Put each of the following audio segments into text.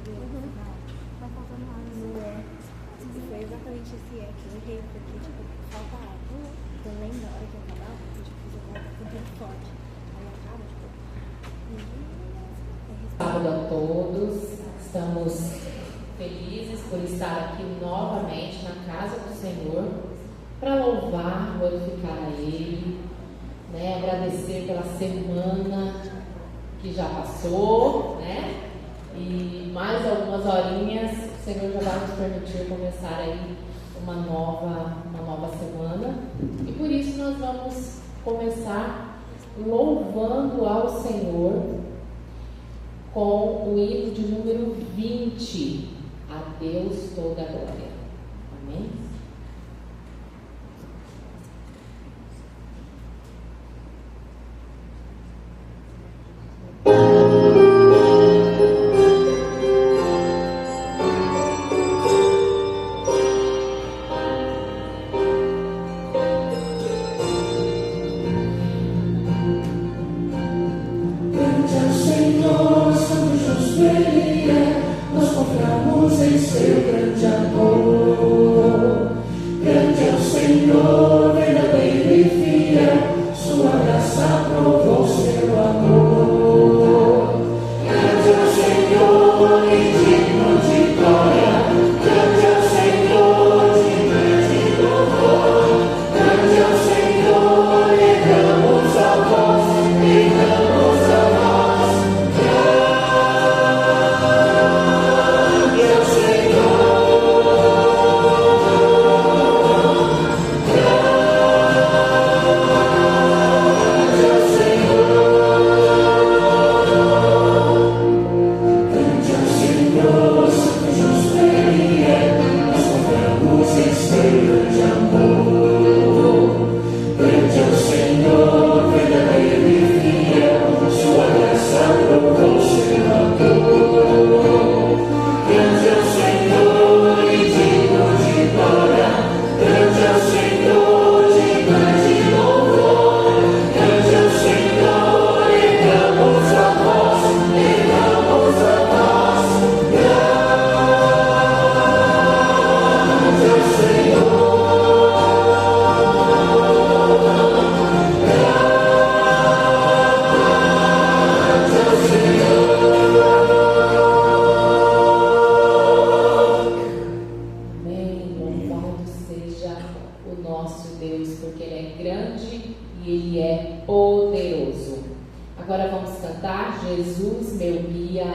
Vai faltando água. Não é. Foi exatamente esse que eu errei, porque, tipo, falta água. Eu lembro da hora que eu acabava, porque, tipo, fiz a volta com tempo forte. Aí acaba, tipo... Sábado a todos, estamos felizes por estar aqui novamente na casa do Senhor para louvar, glorificar a Ele, né? Agradecer pela semana que já passou, né? E mais algumas horinhas o Senhor já vai nos permitir começar aí uma nova semana, e por isso nós vamos começar louvando ao Senhor com o hino de número 20, a Deus toda a glória. Amém? Jesus, meu guia.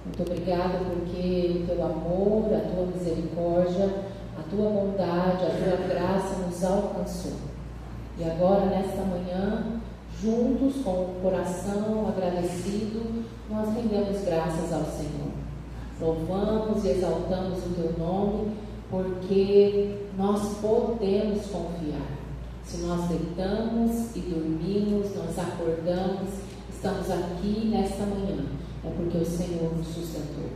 Muito obrigada porque o teu amor, a tua misericórdia, a tua bondade, a tua graça nos alcançou. E agora, nesta manhã, juntos, com o coração agradecido, nós rendemos graças ao Senhor. Louvamos e exaltamos o teu nome, porque nós podemos confiar. Se nós deitamos e dormimos, nós acordamos, estamos aqui nesta manhã, é porque o Senhor nos sustentou.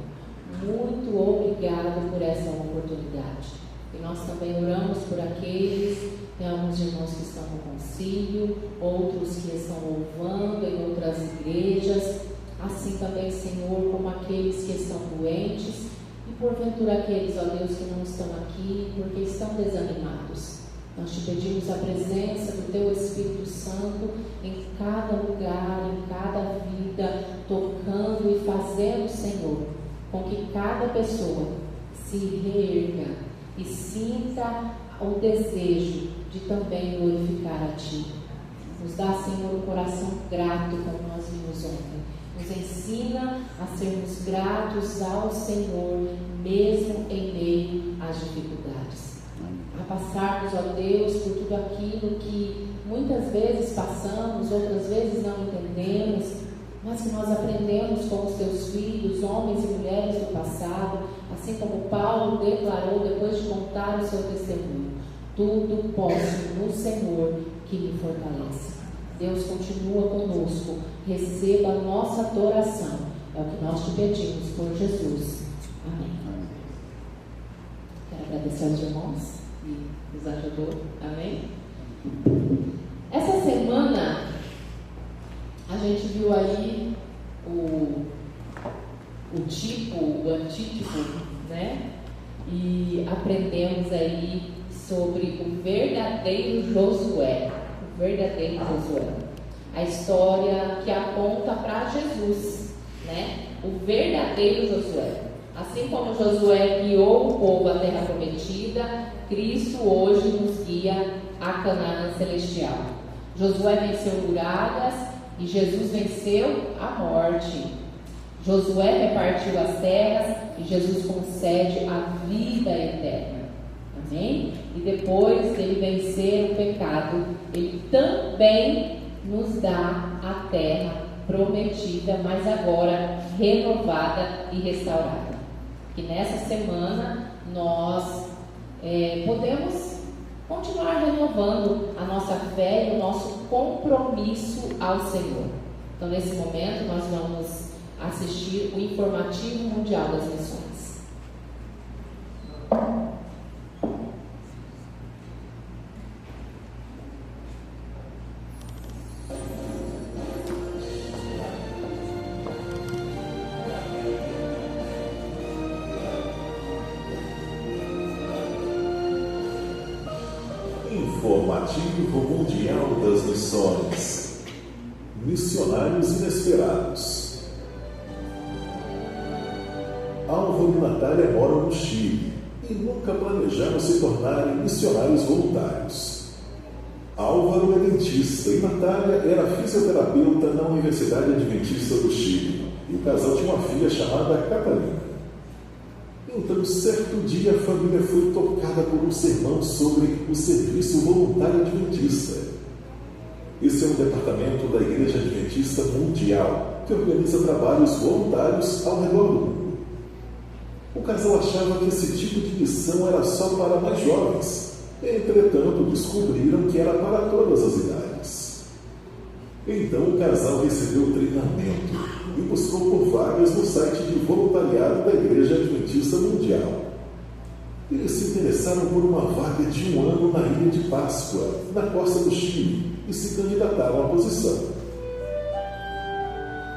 Muito obrigado por essa oportunidade. E nós também oramos por aqueles, tem alguns irmãos que estão no concílio, outros que estão louvando em outras igrejas, assim também, Senhor, como aqueles que estão doentes, e porventura aqueles, ó Deus, que não estão aqui porque estão desanimados. Nós te pedimos a presença do teu Espírito Santo em cada lugar, em cada vida, tocando e fazendo, Senhor, com que cada pessoa se reerga e sinta o desejo de também glorificar a Ti. Nos dá, Senhor, um coração grato, como nós vimos ontem. Nos ensina a sermos gratos ao Senhor, mesmo em meio às dificuldades. A passarmos, ó Deus, por tudo aquilo que muitas vezes passamos, outras vezes não entendemos, mas que nós aprendemos com os teus filhos, homens e mulheres do passado, assim como Paulo declarou depois de contar o seu testemunho: tudo posso no Senhor que me fortalece. Deus continua conosco, receba a nossa adoração, é o que nós te pedimos por Jesus. Amém. Quero agradecer aos irmãos que nos ajudou. Amém. Essa semana a gente viu aí o antítipo, né? E aprendemos aí sobre o verdadeiro Josué. O verdadeiro Josué. A história que aponta para Jesus, né? O verdadeiro Josué. Assim como Josué guiou o povo à terra prometida, Cristo hoje nos guia a Canaã celestial. Josué venceu muralhas e Jesus venceu a morte. Josué repartiu as terras e Jesus concede a vida eterna. Amém? E depois dele vencer o pecado, ele também nos dá a terra prometida, mas agora renovada e restaurada. Que nessa semana nós podemos continuar renovando a nossa fé e o nosso compromisso ao Senhor. Então, nesse momento, nós vamos assistir o Informativo Mundial das Missões. Informativo Mundial das Missões. Missionários inesperados. Álvaro e Natália moram no Chile e nunca planejaram se tornarem missionários voluntários. Álvaro é dentista e Natália era fisioterapeuta na Universidade Adventista do Chile, e o casal tinha uma filha chamada Catalina. Então, certo dia, a família foi tocada por um sermão sobre o Serviço Voluntário Adventista. Esse é um departamento da Igreja Adventista Mundial, que organiza trabalhos voluntários ao redor do mundo. O casal achava que esse tipo de missão era só para mais jovens. Entretanto, descobriram que era para todas as idades. Então, o casal recebeu treinamento e buscou por vagas no site de voluntariado da Igreja Adventista Mundial. Eles se interessaram por uma vaga de 1 ano na Ilha de Páscoa, na costa do Chile, e se candidataram à posição.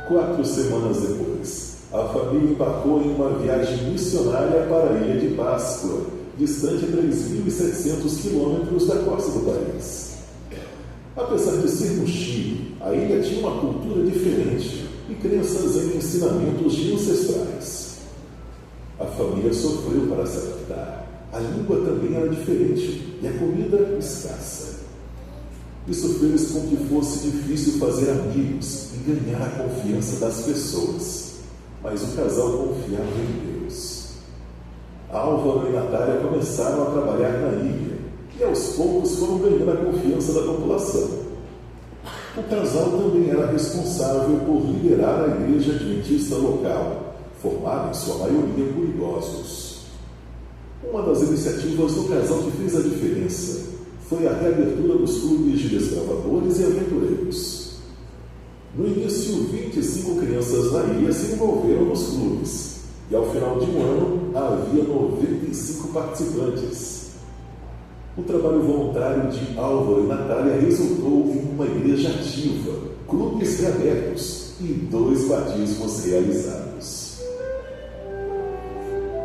4 semanas depois, a família embarcou em uma viagem missionária para a Ilha de Páscoa, distante 3.700 quilômetros da costa do país. Apesar de ser no Chile, a ilha tinha uma cultura diferente e crenças em ensinamentos de ancestrais. A família sofreu para se adaptar. A língua também era diferente e a comida escassa. Isso fez com que fosse difícil fazer amigos e ganhar a confiança das pessoas. mas o casal confiava em Deus. Álvaro e Natália começaram a trabalhar na ilha e aos poucos foram ganhando a confiança da população. O casal também era responsável por liderar a igreja adventista local, formada em sua maioria por idosos. Uma das iniciativas do casal que fez a diferença foi a reabertura dos clubes de desbravadores e aventureiros. No início, 25 crianças da ilha se envolveram nos clubes, e ao final de um ano havia 95 participantes. O trabalho voluntário de Álvaro e Natália resultou em uma igreja ativa, clubes reabertos e 2 batismos realizados.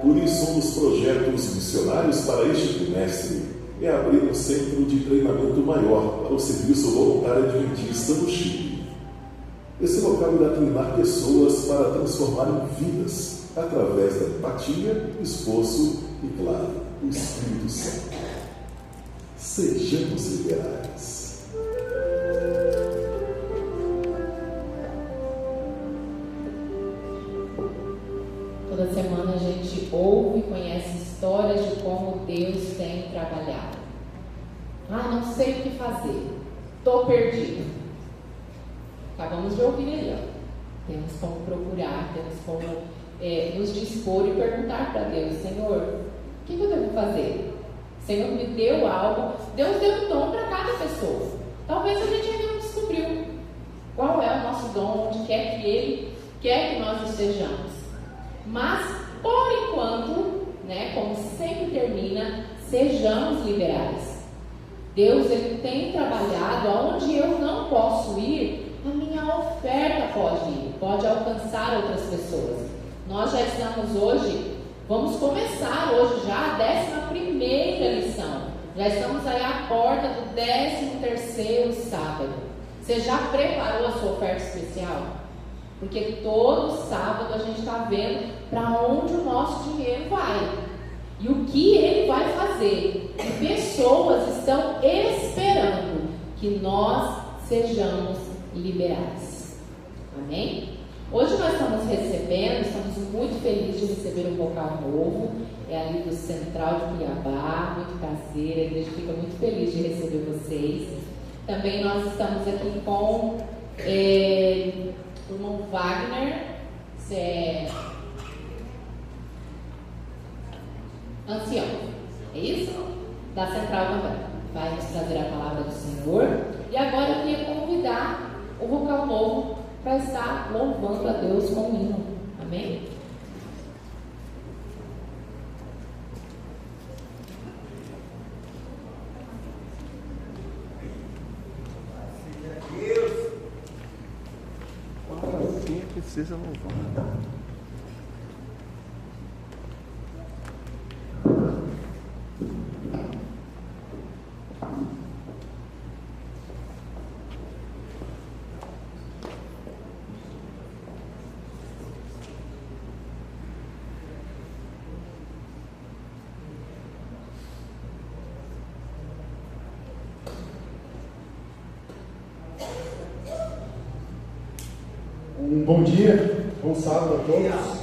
Por isso, um dos projetos missionários para este trimestre é abrir um centro de treinamento maior para o Serviço Voluntário Adventista no Chile. Esse local irá treinar pessoas para transformarem vidas através da empatia, esforço e, claro, o Espírito Santo. Sejamos liberais. Toda semana a gente ouve e conhece histórias de como Deus tem trabalhado. Não sei o que fazer. Estou perdido. Acabamos de ouvir aí, ó. Temos como procurar, temos como nos dispor e perguntar para Deus: Senhor, o que eu devo fazer? Senhor me deu algo. Deus deu um dom para cada pessoa. Talvez a gente ainda não descobriu qual é o nosso dom, onde quer que Ele quer que nós estejamos. Mas, por enquanto, como sempre termina, sejamos liberais. Deus, Ele tem trabalhado aonde eu não posso ir, a minha oferta pode ir, pode alcançar outras pessoas. Nós já estamos hoje, vamos começar hoje já a 11ª lição. Já estamos aí à porta do 13º sábado. Você já preparou a sua oferta especial? Porque todo sábado a gente está vendo para onde o nosso dinheiro vai e o que ele vai fazer. E pessoas estão esperando que nós sejamos liberais. Amém? Hoje nós estamos muito felizes de receber um vocal novo. É ali do Central de Cuiabá, muito prazer. A igreja fica muito feliz de receber vocês. Também nós estamos aqui com o irmão Wagner, você é ancião, é isso? Da Central também. Vai nos trazer a palavra do Senhor. E agora eu queria convidar o vocal novo para estar louvando a Deus com o hino. Amém? Quem precisa louvar? Bom dia, bom sábado a todos.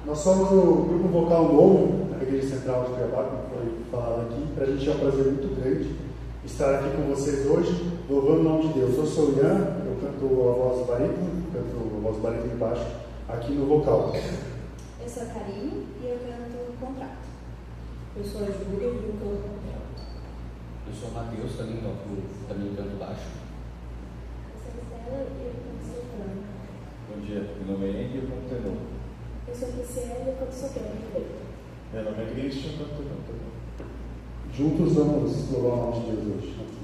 Nós somos o grupo vocal novo da Igreja Central de Cuiabá, como foi falado aqui. Para a gente é um prazer muito grande estar aqui com vocês hoje, louvando o nome de Deus. Eu sou o Ian, eu canto a voz barítono e baixo aqui no vocal. Eu sou a Karine e eu canto contrato. Eu sou a Júlia e eu canto contrato. Eu sou o Matheus, também canto baixo. Eu sou a Estela e eu canto soprano. Bom dia, meu nome é Henrique e eu canto tenor. Eu sou a Cristiane e eu canto soprano também. Meu nome é Christian e eu canto tenor também. Juntos vamos louvar o nome de Deus hoje. Quando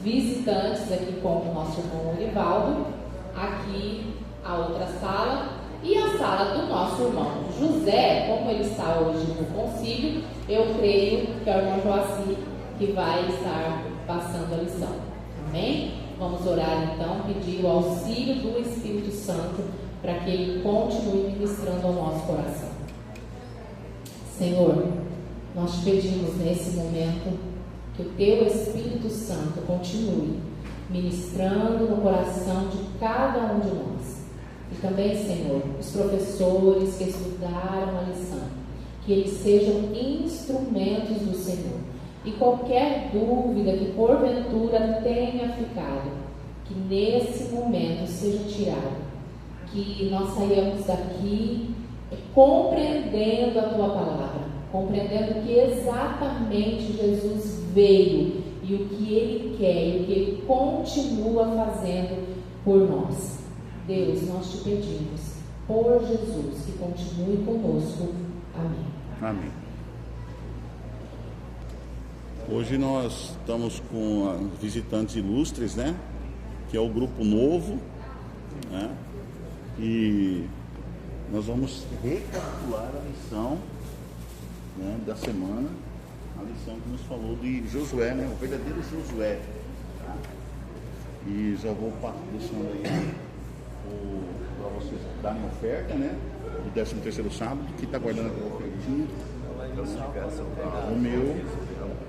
Visitantes aqui com o nosso irmão Olivaldo, aqui a outra sala e a sala do nosso irmão José. Como ele está hoje no concílio, eu creio que é o irmão Joaci que vai estar passando a lição. Amém? Vamos orar então, pedir o auxílio do Espírito Santo para que ele continue ministrando ao nosso coração. Senhor, nós te pedimos nesse momento que o Teu Espírito Santo continue ministrando no coração de cada um de nós. E também, Senhor, os professores que estudaram a lição, que eles sejam instrumentos do Senhor. E qualquer dúvida que porventura tenha ficado, que nesse momento seja tirada. Que nós saiamos daqui compreendendo a Tua palavra, compreendendo que exatamente Jesus veio e o que Ele quer e o que Ele continua fazendo por nós. Deus, nós te pedimos, por Jesus, que continue conosco. Amém. Amém. Hoje nós estamos com visitantes ilustres, né? Que é o grupo novo, né? E nós vamos recapitular a lição, né, da semana, a lição que nos falou de Josué, né, o verdadeiro Josué, tá? E já vou deixando aí para vocês darem oferta, né, do 13º sábado, que está guardando aquela ofertinha.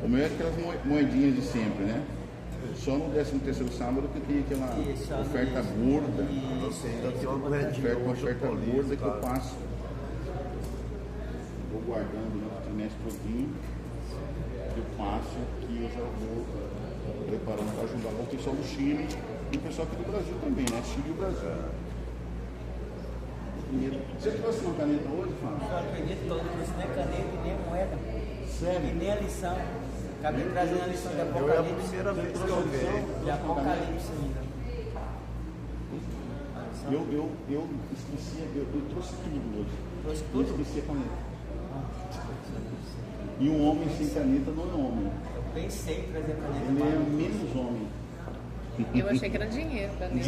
O meu é aquelas moedinhas de sempre, né? Só no 13º sábado que tem aquela oferta gorda, uma oferta gorda que eu passo. Vou guardando no trimestre todinho, eu passo, que eu já vou preparando para ajudar o pessoal do Chile e o pessoal aqui do Brasil também, né? Chile e o Brasil. Você trouxe uma caneta hoje, Fábio? Eu acredito todo, não trouxe nem caneta e nem moeda. Sério? E nem a lição. Acabei trazendo a lição de Apocalipse. Eu é a primeira vez que eu vi. De Apocalipse ainda. Eu esqueci, eu trouxe tudo hoje. Trouxe tudo? Eu esqueci a caneta. E um homem sem caneta não é homem. Eu pensei em trazer a caneta. Ele é menos homem. Eu achei que era dinheiro, cadê?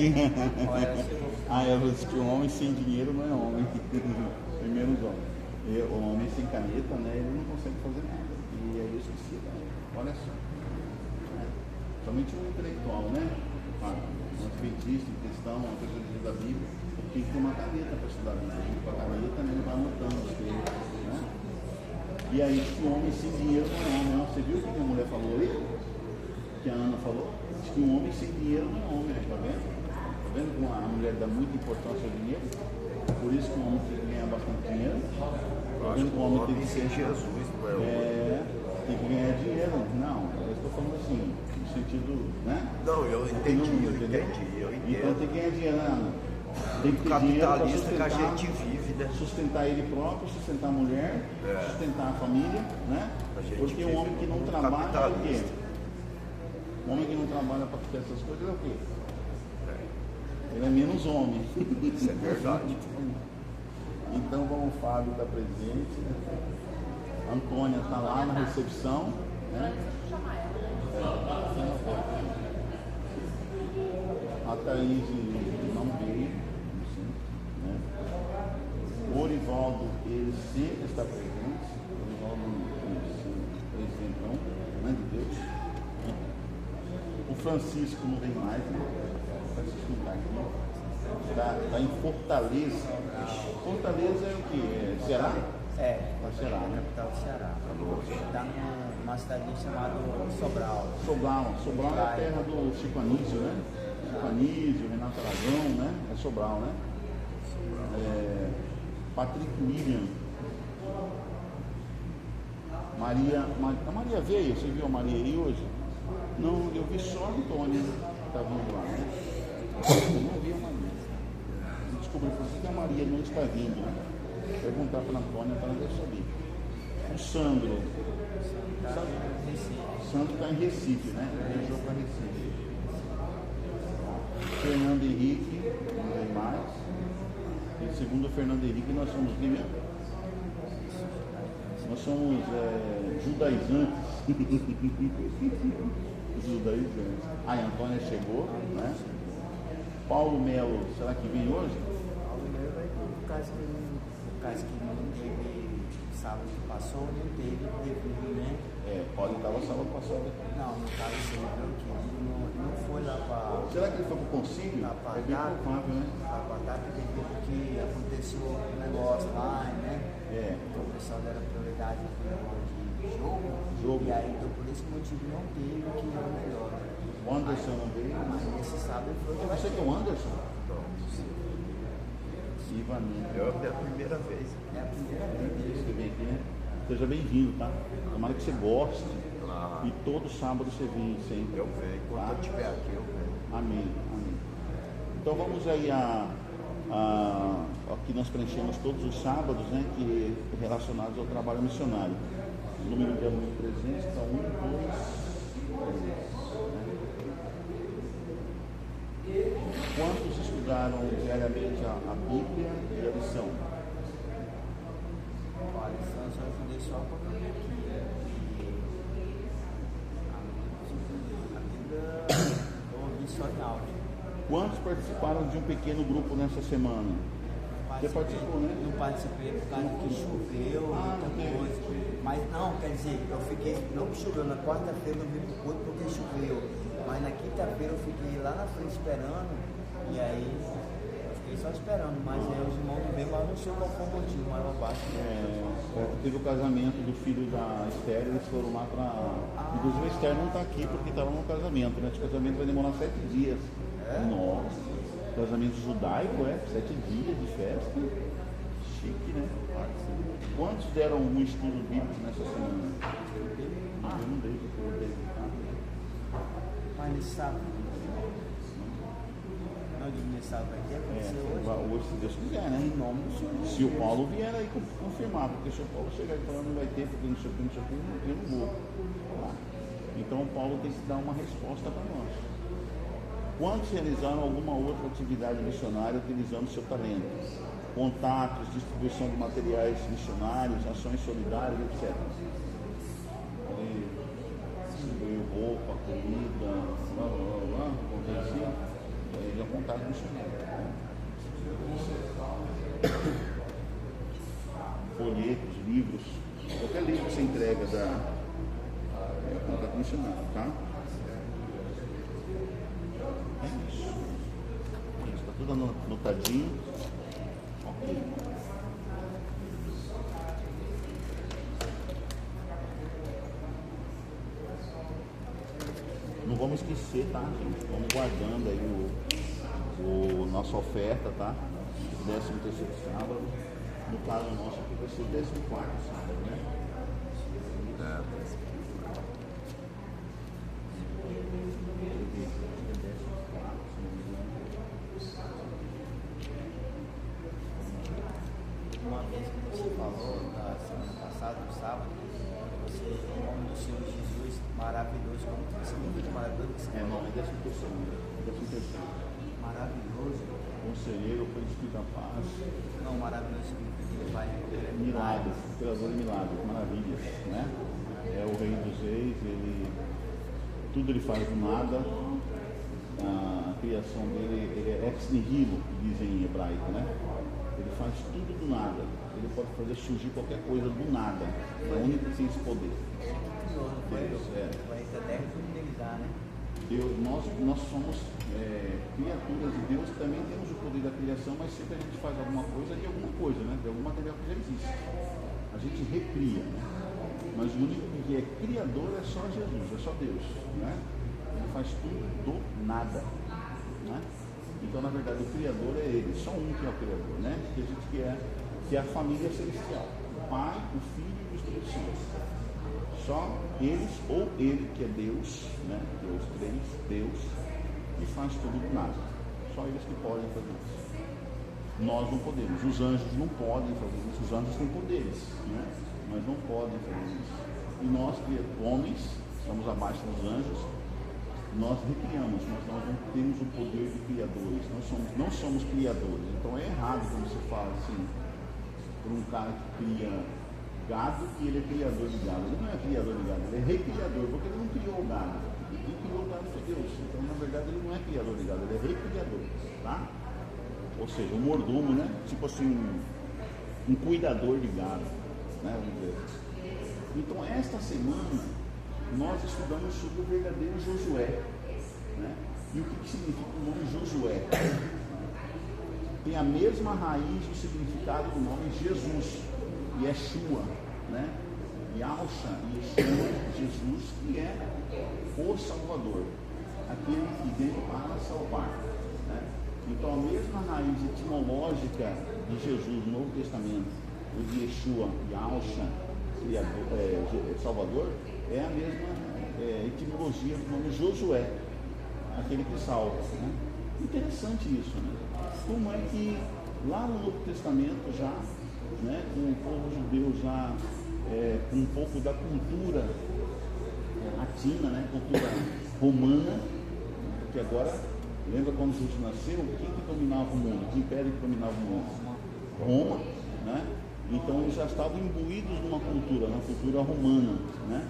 Eu disse que um homem sem dinheiro não é homem. É menos homem. E o homem sem caneta, né, ele não consegue fazer nada. E aí eu esqueci, né? Olha só. Somente um intelectual, né? Um adventista, um cristão, uma pessoa da Bíblia, tem que ter uma caneta para estudar a Bíblia. Com a caneta, né, ele vai anotando os textos, né? E aí, que o homem sem dinheiro não é homem. Você viu o que a mulher falou aí? Que a Ana falou? Diz que um homem sem dinheiro não é homem, tá vendo? Tá vendo como a mulher dá muita importância ao dinheiro? Por isso que o homem tem que ganhar bastante dinheiro. Tá vendo que o homem tem que ser Jesus, tem que ganhar dinheiro. Não, eu estou falando assim, no sentido, né? Não, eu entendi. Então tem que ganhar dinheiro, né, Ana? Tem que ter dinheiro para sustentar, que a gente vive, né? Sustentar ele próprio, sustentar a mulher, sustentar a família, né? Porque o homem que não trabalha é o quê? O homem que não trabalha para ter essas coisas é o quê? Ele é menos homem. Isso é verdade. Então vamos, Fábio está presente, a Antônia está lá na recepção, né? A Thaís não veio, né? O Orivaldo, ele sempre está presente. O Orivaldo presentão, né, de Deus. O Francisco não vem mais, né? O Francisco não está aqui. Está em Fortaleza. Fortaleza é o quê? É Ceará? É, Ceará, né? capital do Ceará. Está numa cidade chamada Sobral. Sobral é a terra do Chico Anísio, né? Chico Anísio, Renato Aragão, né? É Sobral, né? Patrick William. A Maria veio, você viu a Maria aí hoje? Não, eu vi só a Antônia que está vindo lá, né? Eu não vi a Maria. Descobri por que a Maria não está vindo, né? Perguntar para a Antônia, para ela deve saber. O Sandro. Sandro está em Recife, né? Viajou para Recife. Fernando Henrique, não vem mais. E segundo o Fernando Henrique, nós somos quem mesmo? Nós somos judaizantes. Judaizantes. A Antônia chegou, né? Paulo Melo, será que vem hoje? Paulo Melo vai ter o caso que não teve sábado que passou, não teve, né? Paulo estava sábado passado. Não, no caso sim, não foi lá para. Será que ele foi para o concílio? Lá para é bem provável, né? Lá para cá, porque aconteceu um negócio lá, né? O pessoal deram prioridade de jogo. E aí, então, por esse motivo não teve, que era melhor. O Anderson não veio? Mas nesse sábado foi. Você que é o Anderson? Ivaninho. É a primeira vez. É a primeira vez. Você vem aqui, né? Seja bem-vindo, tá? Tomara que você goste. E todo sábado você vem sempre. Eu venho. Quando eu estiver aqui, eu venho. Amém. Então vamos aí aqui nós preenchemos todos os sábados, né? Que relacionados ao trabalho missionário. O número de alunos presentes está 1, 2, 3. Quantos estudaram diariamente a Bíblia e a lição? A lição eu só ajudei só um pouquinho aqui. A Bíblia eu ouvi só em áudio. Quantos participaram de um pequeno grupo nessa semana? Você participou, né? Não participei por causa que choveu, muita coisa. Mas não, quer dizer, eu fiquei, não que choveu, na quarta-feira eu vim pro culto porque choveu. Mas na quinta-feira eu fiquei lá na frente esperando, e aí eu fiquei só esperando, mas aí os irmãos não veio, mas não sei qual foi o motivo, mas eu abaixo. Teve o casamento do filho da Esther, eles foram lá para. Inclusive a Esther não está aqui porque estava no casamento, né? Esse casamento vai demorar 7 dias. Nossa, casamento judaico, 7 dias de festa. Chique, né? Quantos deram um estudo bíblico nessa semana? Eu não dei, porque eu dei. Mas nesse sábado. Não digo nesse sábado aqui, acontecer hoje, se Deus quiser, né? Em nome do Senhor. Se o Paulo vier aí confirmar, porque se o Paulo chegar e falar não vai ter, porque não sei o que, eu não vou. Então o Paulo tem que dar uma resposta para nós. Quantos realizaram alguma outra atividade missionária utilizando seu talento? Contatos, distribuição de materiais missionários, ações solidárias, etc. Distribuiu roupa, comida, acontecia. Aí já contato missionário. Folhetos, livros, qualquer livro que você entrega contato missionário, tá? Está tudo anotadinho. Ok. Não vamos esquecer, tá, gente? Vamos guardando aí o nossa oferta, tá? 13º sábado. No caso nosso aqui vai ser o 14º sábado, né? Uma vez que você falou na semana passada, no sábado, você, em nome do Senhor Jesus, maravilhoso, como que você me diz maravilhoso? Não, é 13º. Maravilhoso. Conselheiro, príncipe da paz. Não, maravilhoso significa que ele vai. Milagres, operador de milagres, maravilhas, né? É o rei dos reis, tudo ele faz do nada. A criação dele, ele é ex nihilo, que dizem em hebraico, né? Ele faz tudo do nada. Ele pode fazer surgir qualquer coisa do nada. É o único que tem esse poder. Deus, Vai até finalizar, né? Nós somos criaturas de Deus, também temos o poder da criação, mas sempre a gente faz alguma coisa de alguma coisa, né? De algum material que já existe. A gente recria, né? Mas o único que é criador é só Jesus, é só Deus, né? Ele faz tudo do nada, né? Então, na verdade, o criador é Ele, só um que é o criador, né? Que a gente que é a família celestial, o Pai, o Filho e o Espírito Santo. Só eles, ou Ele que é Deus, né? Deus três, Deus, que faz tudo do nada. Só eles que podem fazer isso. Nós não podemos, os anjos não podem fazer isso. Os anjos têm poderes, né? Mas não podem fazer isso. E nós, homens, estamos abaixo dos anjos, nós recriamos, mas nós não temos o poder de criadores. Não somos criadores. Então é errado quando você fala assim, por um cara que cria gado, que ele é criador de gado. Ele não é criador de gado, ele é recriador, porque ele não criou o gado. Quem criou o gado foi Deus. Então, na verdade, ele não é criador de gado, ele é recriador, tá? Ou seja, um mordomo, né? Tipo assim, um cuidador de gado, né? Vamos dizer. Então, esta semana, nós estudamos sobre o verdadeiro Josué, né? E o que significa o nome Josué? Tem a mesma raiz do significado do nome Jesus, Yeshua, né? Yahusha, Yeshua, Jesus, que é o Salvador, aquele que veio para salvar, né? Então, a mesma raiz etimológica de Jesus no Novo Testamento, o de Yeshua, Yahusha, Salvador, é a mesma etimologia do nome Josué, aquele que salva, né? Interessante isso, né? Como é que lá no Novo Testamento já, né, com o povo judeu já com um pouco da cultura latina, né, cultura romana, porque agora, lembra quando Jesus nasceu, quem que dominava o mundo? Que império que dominava o mundo? Roma, né? Então eles já estavam imbuídos numa cultura, na cultura romana, né?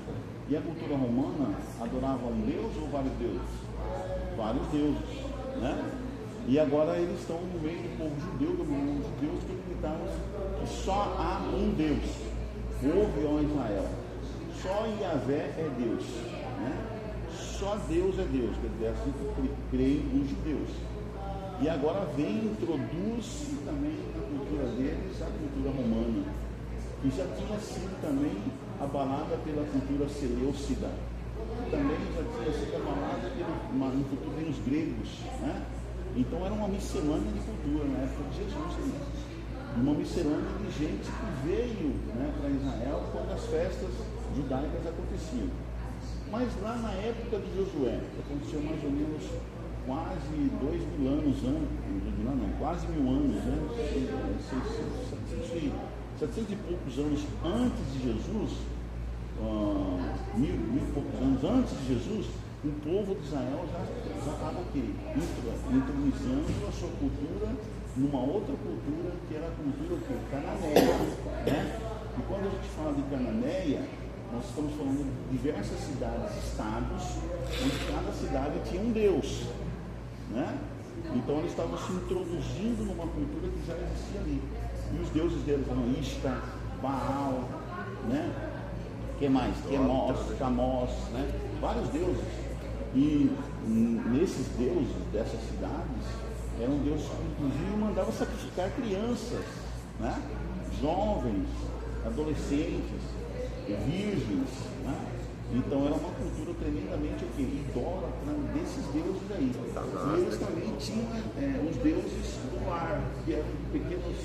E a cultura romana adorava um Deus ou vários deuses? Vários deuses, né? E agora eles estão no meio do povo judeu, dominando os judeus, que acreditavam que só há um Deus. Ouve, ó Israel, só Yahvé é Deus, né? Só Deus é Deus, quer dizer, assim que creem os judeus. E agora vem, introduz também na cultura deles a cultura romana, que já tinha sido também abalada pela cultura seleucida, que também já tinha sido abalada no futuro dos gregos, né? Então era uma miscelânea de cultura na época de Jesus também. Uma miscelânea de gente que veio, né, para Israel quando as festas judaicas aconteciam. Mas lá na época de Josué, que aconteceu mais ou menos quase 2.000 anos antes, quase 1.000 anos antes, 700 e poucos anos antes de Jesus, mil e poucos anos antes de Jesus, o povo de Israel já estava o quê? Introduzando a sua cultura numa outra cultura, que era a cultura cananeia, né? E quando a gente fala de Cananeia, nós estamos falando de diversas cidades, estados, onde cada cidade tinha um deus, né? Então eles estavam se introduzindo numa cultura que já existia ali. E os deuses deles eram Ishtar, Baal, né? Que mais? Camós, né? Vários deuses. E nesses deuses dessas cidades eram deuses que inclusive mandavam sacrificar crianças, né? Jovens, adolescentes, virgens, né? Então era uma cultura tremendamente idólatra desses deuses aí. E eles também tinham os deuses do lar, que eram pequenos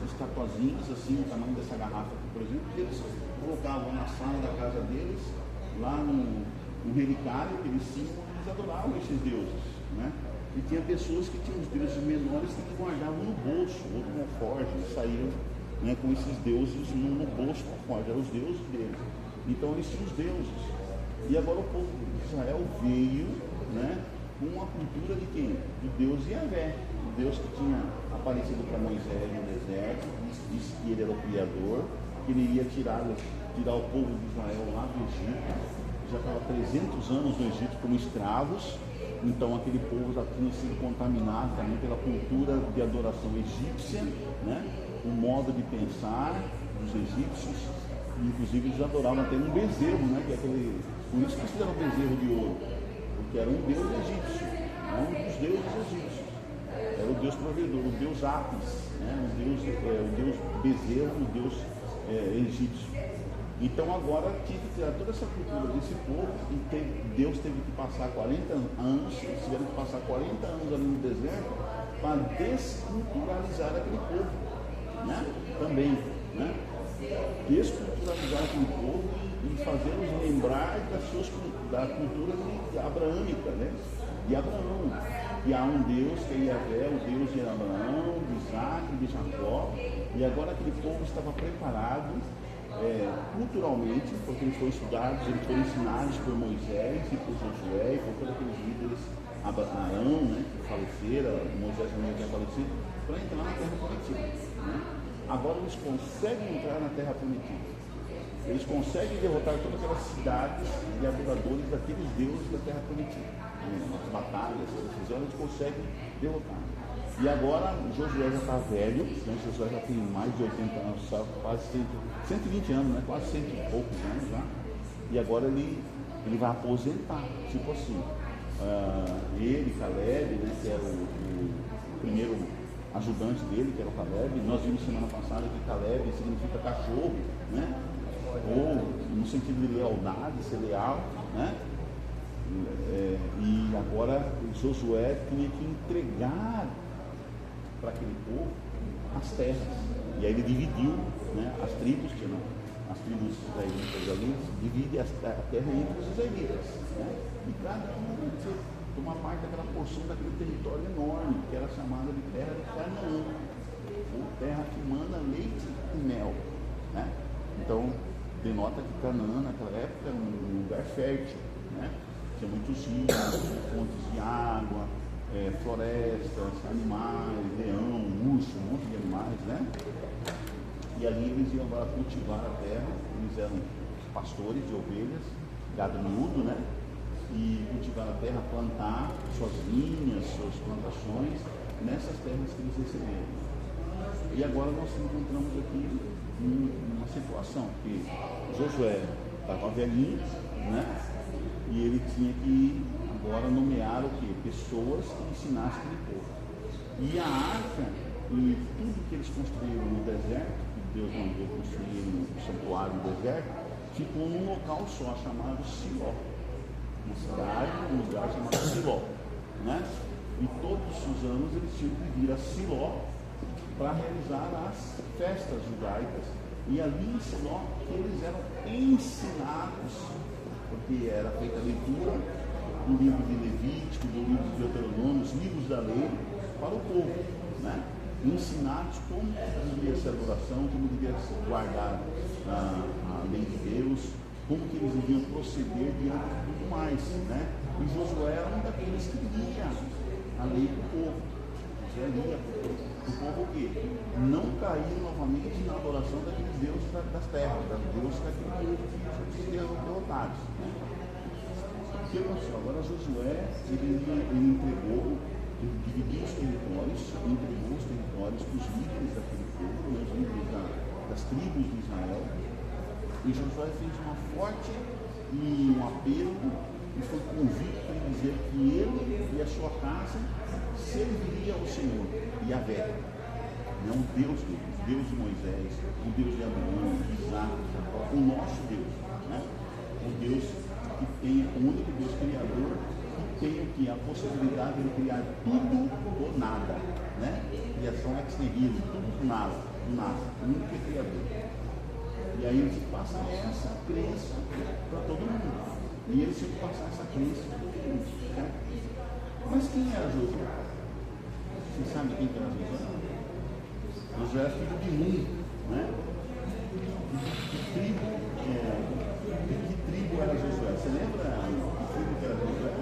estatuazinhas, assim, o tamanho dessa garrafa aqui, por exemplo, que eles colocavam na sala da casa deles, lá no relicário que eles tinham, eles adoravam esses deuses, né? E tinha pessoas que tinham os deuses menores que guardavam no bolso, ou no alforje, saíam, né, com esses deuses no bolso do alforje, eram os deuses deles. Então eles tinham os deuses. E agora o povo de Israel veio, né, com uma cultura de quem? Do Deus Yahvé, o Deus que tinha aparecido para Moisés no deserto, disse que ele era o Criador, que ele iria tirar o povo de Israel lá do Egito, já estava 300 anos no Egito como escravos, Então aquele povo já tinha sido contaminado também pela cultura de adoração egípcia, né? O modo de pensar dos egípcios, inclusive eles adoravam até um bezerro, né? Que é aquele, por isso que eles fizeram o bezerro de ouro, porque era um deus egípcio, um dos deuses egípcios, era o deus provedor, o deus Apis, né? O deus bezerro, o deus egípcio. Então agora tinha que tirar toda essa cultura desse povo e Deus teve que passar 40 anos, eles tiveram que passar 40 anos ali no deserto para desculturalizar aquele povo, né? Também, né? Desculturalizar aquele povo e fazê-los lembrar da cultura abraâmica, né? De Abraão, que há um Deus que é Yahvé, o Deus de Abraão, de Isaac, de Jacó, e agora aquele povo estava preparado culturalmente, porque eles foram estudados, eles foram ensinados por Moisés e por Josué e por todos aqueles líderes, Arão, né, que faleceram, Moisés também tinha falecido, para entrar na terra prometida, né? Agora eles conseguem entrar na terra prometida, eles conseguem derrotar todas aquelas cidades e adoradores daqueles deuses da terra prometida, né? As batalhas que eles fizeram, eles conseguem derrotar. E agora Josué já está velho, né? Josué já tem mais de 80 anos, quase 120 anos, né? Quase 100 e poucos anos já. E agora ele vai aposentar, tipo assim. Ele, Caleb, né? Que era o primeiro ajudante dele, que era o Caleb. Nós vimos semana passada que Caleb significa cachorro, né? Ou no sentido de lealdade, ser leal, né? E agora Josué tinha que entregar para aquele povo as terras. E aí ele dividiu, né, as tribos israelitas ali, divide a terra entre os israelitas, né? E cada um vai tomar parte daquela porção daquele território enorme, que era chamada de terra de Canaã, ou terra que mana leite e mel, né? Então denota que Canaã naquela época era um lugar fértil, né? Tinha muitos rios, fontes de água, florestas, animais, leão, urso, um monte de animais, né? E ali eles iam para cultivar a terra, eles eram pastores de ovelhas, gado miúdo, né? E cultivar a terra, plantar suas vinhas, suas plantações nessas terras que eles receberam. E agora nós nos encontramos aqui numa situação que Josué estava velhinho, né? E ele tinha que agora nomear o quê? Pessoas que ensinassem aquele povo. E a arca e tudo que eles construíram no deserto, que Deus mandou construir no santuário do deserto, ficou num local só chamado Siló. Uma cidade, um lugar chamado Siló, né? E todos os anos eles tinham que vir a Siló para realizar as festas judaicas. E ali em Siló eles eram ensinados, porque era feita a leitura do livro de Levítico, do livro de Deuteronômio, os livros da lei para o povo, né? Ensinados como deveria ser a adoração, como deveria ser guardar a lei de Deus, como que eles deviam proceder diante de tudo mais, né? E Josué era um daqueles que lia a lei do povo. Josué lia o povo o quê? Não cair novamente na adoração daqueles deuses das terras, das deuses daquele povo que seriam derrotados, né? O que aconteceu? Agora Josué, ele entregou, ele dividiu os territórios, entregou os territórios para os líderes daquele povo, os líderes das tribos de Israel. E Josué fez uma forte e um apelo e foi convicto em dizer que ele e a sua casa serviria ao Senhor, Yahvé, não o Deus deles, o Deus de Moisés, o Deus de Abraão, de Isaac, de Jacó, o nosso Deus, né? O Deus que tem, o único Deus criador, que tem o que? A possibilidade de criar tudo ou nada, né? Criação ex nihilo, tudo do nada, o único criador. E aí eles passam essa crença para todo mundo. E eles tinham que passar essa crença para todo mundo, certo? Mas quem era Josué? Você sabe quem era Josué? Josué era filho de Nun, né? De que tribo era Josué? Você lembra que tribo que era Josué?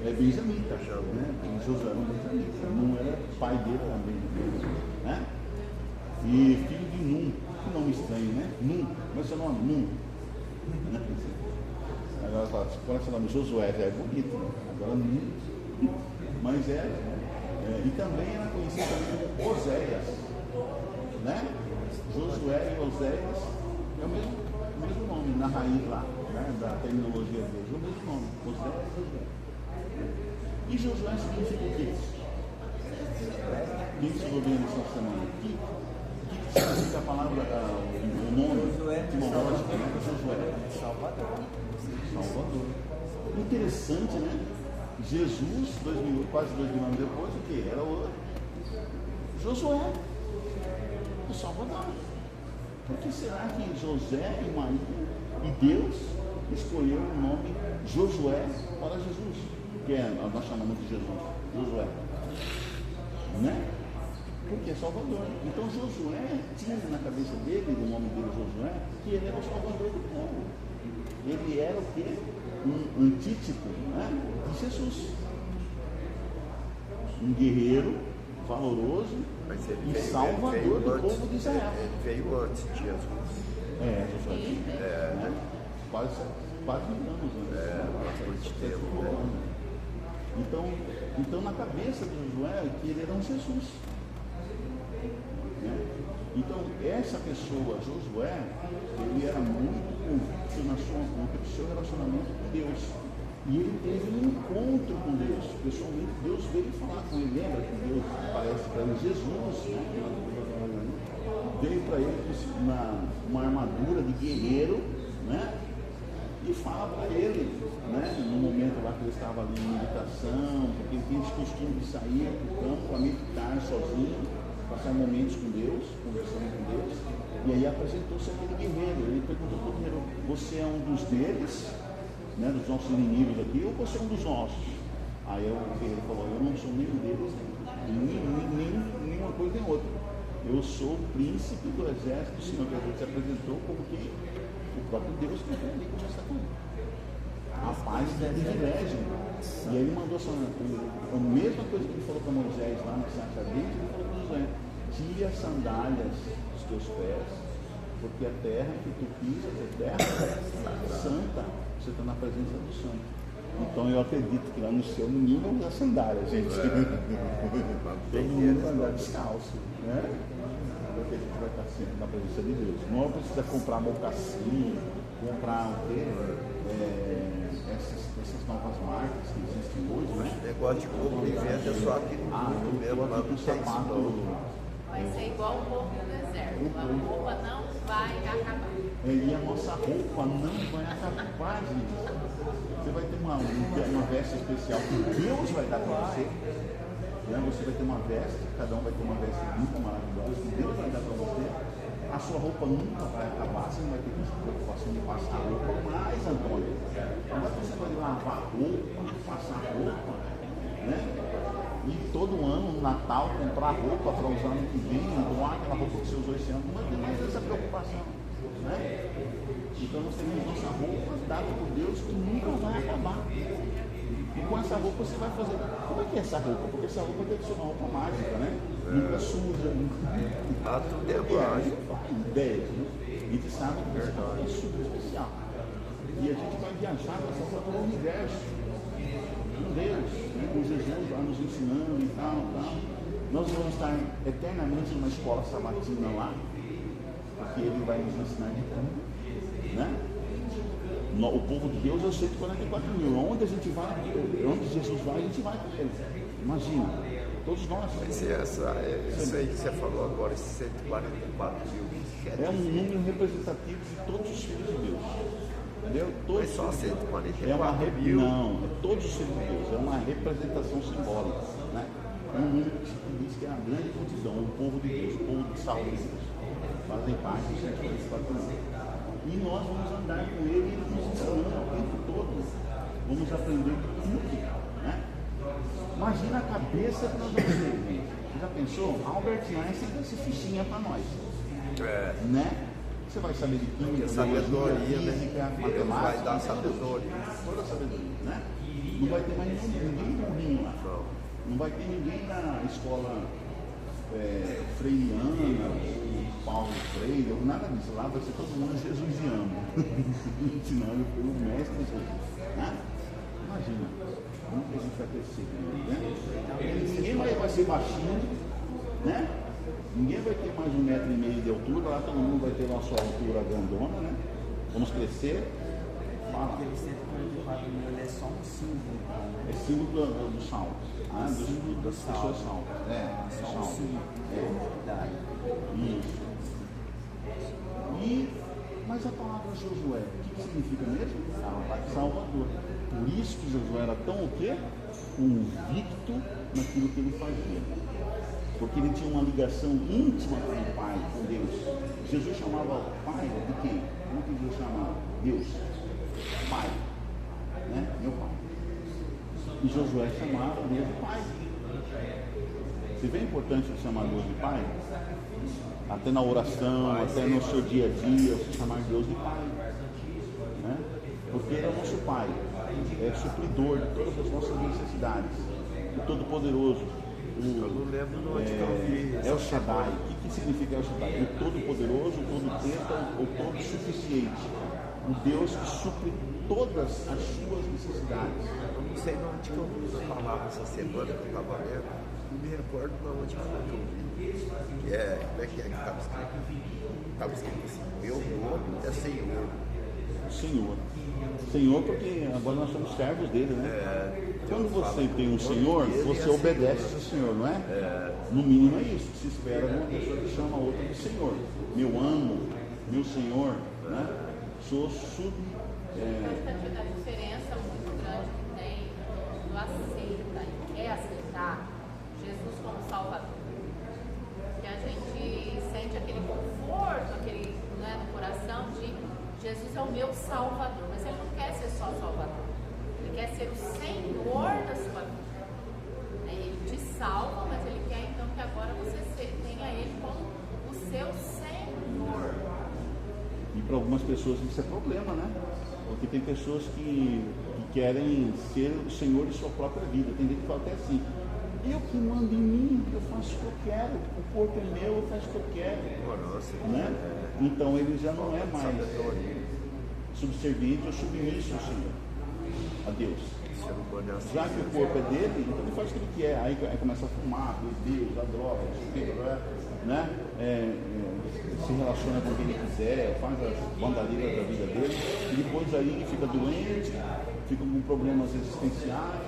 É benjamita, né? Josué era um benjamita, não era pai dele, era benjamita, né? E filho de Nun, que nome estranho, né? Nun, mas seu nome Nun, né? Agora fala, quando esse nome Josué já é bonito, né? Agora mas e também era conhecido como Oséias, né? Josué e Oséias é o mesmo nome na raiz lá, né? Da terminologia deles, o mesmo nome, Oséias e Josué. E Josué significa o quê? Quem estudou bem nessa semana? O que significa a palavra, o nome etimológico, né? Josué? Salvador. Interessante, né? Jesus, quase 2000 anos depois, o que? Era o Josué, o Salvador. Por que será que José e Maria e Deus escolheram o nome Josué para Jesus? Que nós chamamos de Jesus, Josué. Né? Porque é Salvador. Então Josué tinha na cabeça dele, no nome dele Josué, que ele era o Salvador do povo. Ele era o quê? Um antítipo, né, de Jesus. Um guerreiro valoroso e salvador do povo de Israel. Ele veio antes de Jesus. Josué. Né? Quase 1000 anos antes. Bastante tempo. Né? Então na cabeça de Josué que ele era um Jesus. Então, essa pessoa, Josué, ele era muito convicto no seu relacionamento com Deus. E ele teve um encontro com Deus. Pessoalmente, Deus veio falar com ele. Lembra que Deus aparece para ele? Jesus, veio para ele com uma armadura de guerreiro, né? E fala para ele, né? No momento lá que ele estava ali em meditação, porque ele tinha esse costume de sair para o campo para meditar sozinho, passar momentos com Deus, conversando com Deus, e aí apresentou-se aquele guerreiro. Ele perguntou para o guerreiro: você é um dos deles, né, dos nossos inimigos aqui, ou você é um dos nossos? Aí o guerreiro falou: eu não sou nenhum deles, nenhuma coisa nem outra. Eu sou o príncipe do exército do Senhor. Que se apresentou como que o próprio Deus que veio ali conversar com ele. A paz é privilégio. E aí ele mandou a mesma coisa que ele falou para Moisés lá no Sinai Ardente, ele falou para Josué: tire as sandálias dos teus pés, porque a terra que tu pisas é terra santa. Você está na presença do santo. Então eu acredito que lá no céu ninguém vai usar sandália, gente. Todo mundo vai andar descalço, né? Porque a gente vai estar sempre na presença de Deus. Não precisa comprar mocassim, comprar o quê? Essas novas marcas que existem hoje, né? O negócio de compra e venda só aqui no mundo mesmo, lá no sapato. Vai ser igual o povo do deserto. A roupa não vai acabar. E a nossa roupa não vai acabar, gente. Você vai ter uma veste especial que Deus vai dar para você. Você vai ter uma veste, cada um vai ter uma veste muito maravilhosa que Deus vai dar para você. A sua roupa nunca vai acabar, você não vai ter preocupação de passar roupa mais, Antônio. Agora você vai lavar roupa, passar roupa, né? E todo ano, no Natal, comprar roupa para usar ano que vem, doar aquela roupa que você usou esse ano. Não vai ter mais essa preocupação, né? Então nós temos nossa roupa dada por Deus que nunca vai acabar. E com essa roupa você vai fazer. Como é que é essa roupa? Porque essa roupa deve ser uma roupa mágica, né? Nunca suja, nunca. Tudo é mágico. Ideias, né? A gente sabe que essa roupa é super especial. E a gente vai viajar com essa roupa pelo universo. Com Deus, né? Com Jesus lá nos ensinando e tal. Nós vamos estar eternamente numa escola sabatina lá, porque Ele vai nos ensinar de tudo, né? O povo de Deus é os 144 mil. Onde a gente vai, onde Jesus vai, a gente vai com ele. Imagina, todos nós. Isso aí que você falou agora, esses 144 mil. É um número representativo de todos os filhos de Deus. Entendeu? Todos. Mas só 144 mil? Não, é todos os filhos de Deus. É uma representação simbólica, né? É um número que se diz que é a grande multidão, o povo de Deus, o povo de saúde de Deus. Fazem parte dos 144 mil. E nós vamos andar com ele e nos ensinando o tempo todo. Vamos aprender tudo, né? Imagina a cabeça que nós vamos ter, gente. Você já pensou? Albert Einstein dá essa fichinha para nós. Né? Você vai saber de química, sabedoria, física, né? matemática. Vai dar sabedoria. Toda a sabedoria, né? Não vai ter mais ninguém burrinho lá. Não vai ter ninguém na escola freiriana, Paulo Freire, nada disso. Lá vai ser todo mundo jesusiano, ensinando pelo mestre Jesus. Né? Imagina, como que a gente vai crescer, né? Ninguém vai ser baixinho, né? Ninguém vai ter mais 1,5 metro de altura, lá todo mundo vai ter a sua altura grandona, né? Vamos crescer. Aquele 144 mil é só um símbolo. É símbolo do salmo. Das pessoas salvas. Só um símbolo. Isso. Mas a palavra Josué, o que significa mesmo? Salvador. Por isso que Josué era tão o quê? Convicto naquilo que ele fazia. Porque ele tinha uma ligação íntima com o Pai, com Deus. Jesus chamava o Pai de quem? Como que Jesus chamava? Deus. Pai. Né? Meu Pai. E Josué chamava Deus de Pai. Você vê a importância de chamar Deus de Pai? Até na oração, até no seu dia a dia, você chamar Deus de Pai. Né? Porque Ele é o nosso Pai. É supridor de todas as nossas necessidades. O Todo-Poderoso. Eu não lembro de onde que eu vi. El Shaddai. O que significa El Shaddai? O Todo-Poderoso, o Todo-Tenta, o Todo-Suficiente. O Deus que supre todas as suas necessidades. Eu não sei de onde que eu vi essa palavra essa semana que eu estava lendo. Não me recordo de onde que foi que eu vi. Que é, como é que estava escrito? Estava escrito assim: meu nome é Senhor. Senhor. Senhor, porque agora nós somos servos dele, né? Quando você tem um Senhor, você obedece ao Senhor, não é? No mínimo é isso que se espera de uma pessoa que chama a outra de Senhor. Meu amo, meu Senhor, né? Sou sub. A diferença muito grande que tem do aceita e quer aceitar Jesus como Salvador. Que a gente sente aquele conforto, aquele, né, no coração de Jesus é o meu Salvador, mas ele não quer ser só Salvador, ele quer ser o Senhor da sua vida. Ele te salva, mas ele quer então que agora você tenha ele como o seu Senhor. E para algumas pessoas isso é problema, né? Porque tem pessoas que querem ser o Senhor de sua própria vida. Tem gente que fala até assim: eu que mando em mim, eu faço o que eu quero, o corpo é meu, eu faço o que eu quero. Né? Então ele já não é mais subserviente ou submisso ao Senhor, a Deus. Já que o corpo é dele, então ele faz o que ele quer. Aí começa a fumar, beber, usar droga, né? Se relaciona com quem ele quiser, faz as bandalheiras da vida dele, e depois aí fica doente, fica com problemas existenciais,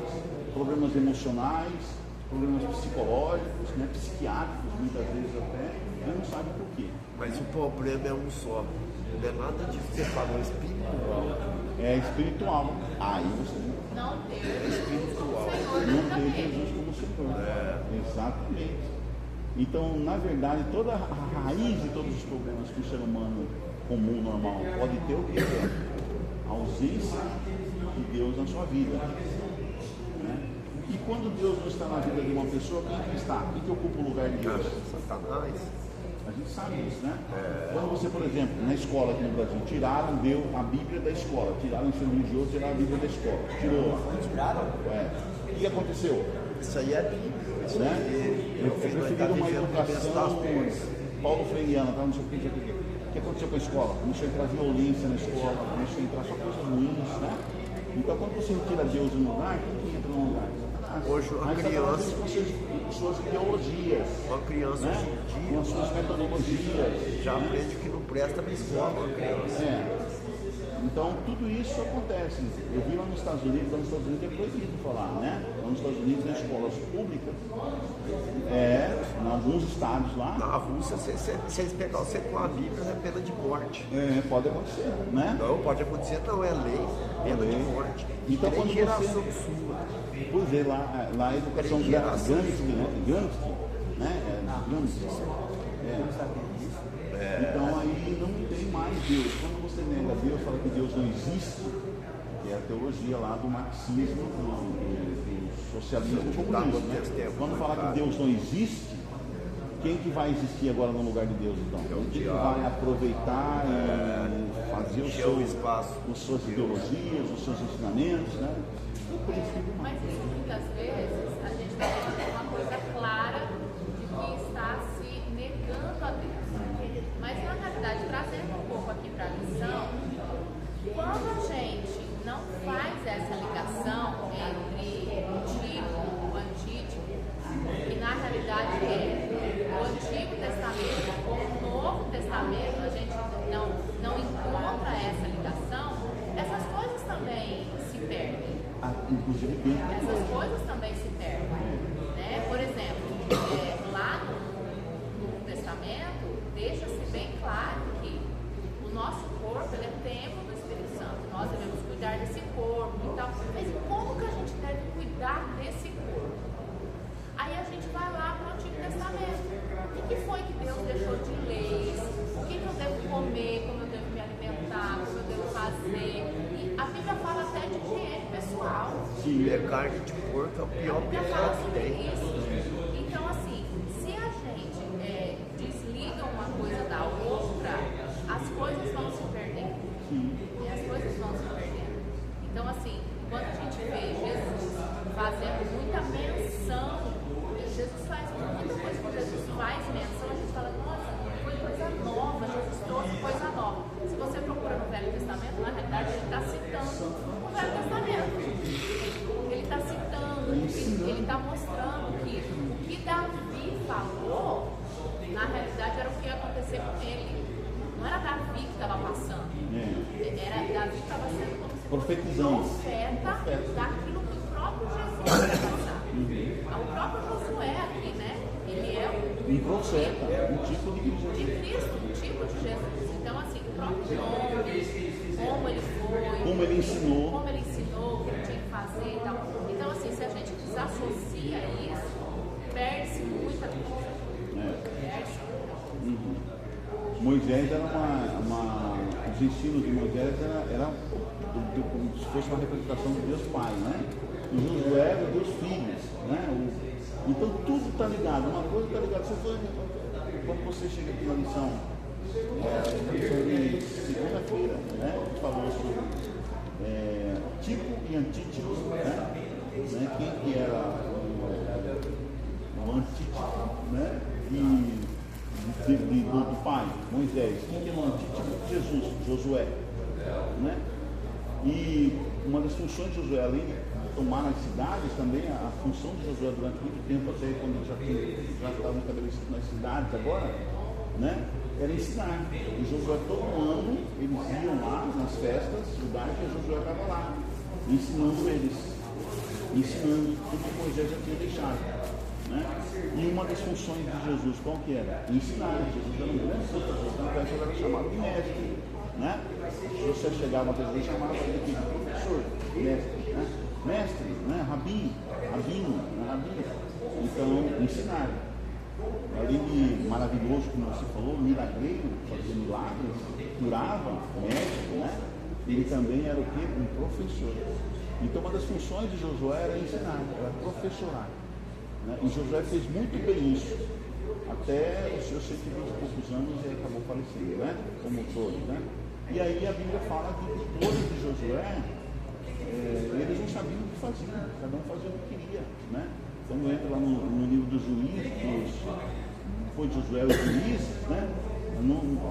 problemas emocionais, problemas psicológicos, né, psiquiátricos, muitas vezes até, e não sabe por quê. Mas o problema é um só. Não é nada disso que você falou, espiritual. É espiritual. Aí você não ter espiritual. Não ter Jesus como Senhor. Exatamente. Então, na verdade, toda a raiz de todos os problemas que o ser humano comum, normal, pode ter o que é? A ausência de Deus na sua vida. Né? E quando Deus não está na vida de uma pessoa, quem que está? Quem que ocupa o lugar de Deus? Satanás. A gente sabe disso, né? Quando você, por exemplo, na escola aqui no Brasil, tiraram a Bíblia da escola, tiraram o ensino religioso, tiraram a Bíblia da escola. Tirou. Tiraram? O que aconteceu? Isso aí é Bíblia. Eu preferi uma educação Paulo Freiriana, tá? Não sei o que. O que aconteceu com a escola? Começou a entrar violência na escola, começou a entrar só coisas ruins, né? Então, quando você retira Deus de um lugar, quem que entra no lugar? Hoje, uma criança com suas ideologias, uma criança né? hoje em dia, com as suas metodologias, já aprende o que não presta na escola, uma criança. Então, tudo isso acontece. Eu vi lá nos Estados Unidos é proibido falar, né? Lá nos Estados Unidos, nas escolas públicas, em alguns estados lá. Na Rússia, se eles pegar você com a Bíblia, é pena de morte. Pode acontecer, né? Não, pode acontecer, não, é lei, pena de morte. Então, quando geração você... sua. Pois é, lá a educação Gramsci, né? Então aí não tem mais Deus. Quando você nega Deus, fala que Deus não existe, que é a teologia lá do marxismo, do socialismo, do comunismo, né? Quando fala que Deus não existe, quem que vai existir agora no lugar de Deus então? Quem que vai aproveitar e fazer as suas ideologias, os seus ensinamentos, né? Mas isso muitas vezes a gente vai ter uma coisa clara de que está Inclusive dentro da Essas igreja. coisas também se perdem. Né? Por exemplo, lá no Novo Testamento, deixa-se bem claro que o nosso corpo ele é templo do Espírito Santo. Nós devemos cuidar desse corpo e tal. Mas como que a gente deve cuidar desse corpo? Aí a gente vai lá para o Antigo Testamento. O que foi que Deus deixou de leis? O que eu devo comer? Como eu devo me alimentar? Como eu devo fazer? E a Bíblia fala até de higiene pessoal. Sim, é carne de porco, é o pior pecado que tem. Então, assim, se a gente desliga uma coisa da outra, as coisas vão se perdendo. E as coisas vão se perdendo. Então, assim, quando a gente vê Jesus fazendo muita menção, Jesus faz muita coisa, quando Jesus faz menção, a gente fala, nossa, foi coisa nova, Jesus trouxe coisa nova. Se você procura no Velho Testamento, na realidade ele está citando o Velho Testamento. Ele está citando, ele está mostrando que o que Davi falou, na realidade era o que ia acontecer com ele. Não era Davi que estava passando. Era Davi que estava sendo como se fosse profeta daquilo que o próprio Jesus ia passar. O próprio Josué aqui, né? Ele é um profeta, um tipo de Cristo, um tipo de Jesus. Então, assim, o próprio nome, como ele foi, como ele ensinou, o que ele tinha que fazer e tal. Então, assim, se a gente desassocia isso, perde-se muita coisa. Perde-se. Moisés era os ensinos de Moisés era como se fosse uma representação de Deus Pai, né? E Josué era Deus Filhos, né? Então tudo está ligado, uma coisa está ligada. Quando você chega aqui na lição, de segunda-feira, né? A gente falou sobre tipo e antítipo, né? Quem que era o antítipo, né? Do pai, Moisés, quem que é o antítipo? Jesus, Josué, né? E uma das funções de Josué, além de tomar as cidades, também a função de Josué durante muito tempo, até quando já estavam estabelecidos nas cidades agora, né? Era ensinar. E Josué todo ano, eles iam lá nas festas judaicas, e Josué estava lá, ensinando eles, ensinando tudo que Moisés já tinha deixado. Né? E uma das funções de Jesus, qual que era? Ensinar. Jesus era um grande professor, tanto é que ele era chamado de mestre. Né? Se você chegava até Jesus, chamava ele de professor, mestre. Né? Mestre, né? Rabino, né? Rabino. Então, ensinar. Além de maravilhoso, como você falou, milagreiro, fazia milagres, curava, médico, né? Ele também era o quê? Um professor. Então, uma das funções de Josué era ensinar, era professorar. Né? E Josué fez muito bem isso, até os seus 120 e poucos anos e acabou falecendo, né? Como todo, né? E aí a Bíblia fala que depois de Josué, eles não sabiam o que faziam, cada um fazia o que queria, né? Quando entra lá no livro dos Juízes, foi de Josué os Juízes, né?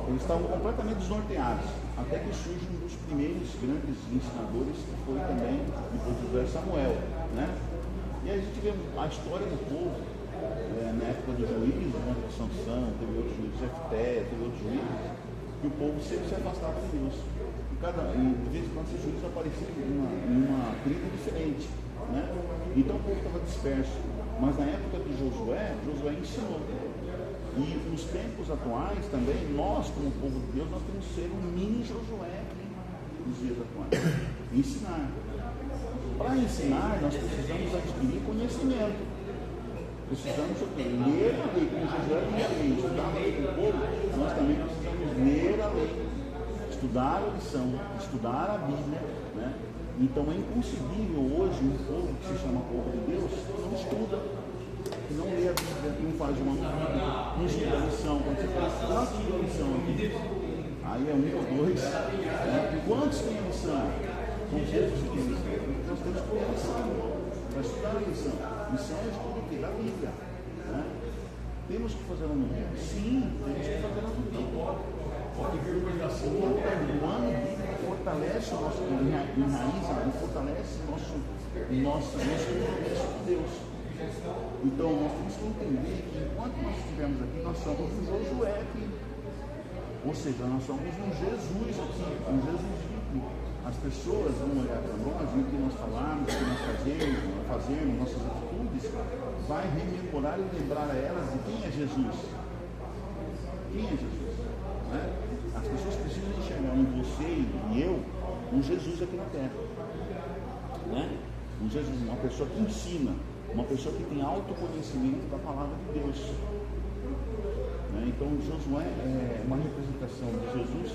Eles estavam completamente desnorteados, até que surge um dos primeiros grandes ensinadores, que foi também, depois de Josué, Samuel, né? E aí a gente vê a história do povo, na época dos juízes, né, de Sansão, teve outros juízes, Jefté, teve outros juízes, que o povo sempre se afastava de Deus. E de vez em quando esses juízes apareciam em uma tribo diferente. Né? Então o povo estava disperso. Mas na época de Josué ensinou. E nos tempos atuais também, nós, como povo de Deus, nós temos que ser um mini Josué aqui nos dias atuais. Ensinar. Para ensinar, nós precisamos adquirir conhecimento. Precisamos ler a lei, como Josué lia a lei, estudar a lei do povo, nós também precisamos ler a lei, estudar a lição, estudar a Bíblia. Né? Então é inconcebível hoje um povo que se chama povo de Deus que não estuda, que não lê a Bíblia, que não faz uma Bíblia, não estuda a lição. Quando você fala, quantos tem a lição aqui? Aí é 1 ou 2. Né? Quantos tem a lição? Com Jesus que tem a lição. Nós temos que ler a lição, para estudar a lição. Lição é estudo o quê? Da Bíblia. Né? Temos que fazer no Bíblia? Sim, temos que fazer no Bíblia. Porque o ano bíblico fortalece o nosso, enraiza e fortalece nosso compromisso com Deus. Então nós temos que entender que enquanto nós estivermos aqui, nós somos um Josué aqui. Ou seja, nós somos um Jesus aqui, um Jesus vivo as pessoas vão olhar para nós e o que nós falarmos, o que nós fazemos, nossas atitudes, vai rememorar e lembrar a elas de quem é Jesus. Quem é Jesus? Né? As pessoas precisam enxergar em você e eu um Jesus aqui na terra. Né? Um Jesus, uma pessoa que ensina, uma pessoa que tem autoconhecimento da palavra de Deus. Né? Então Josué é uma representação de Jesus.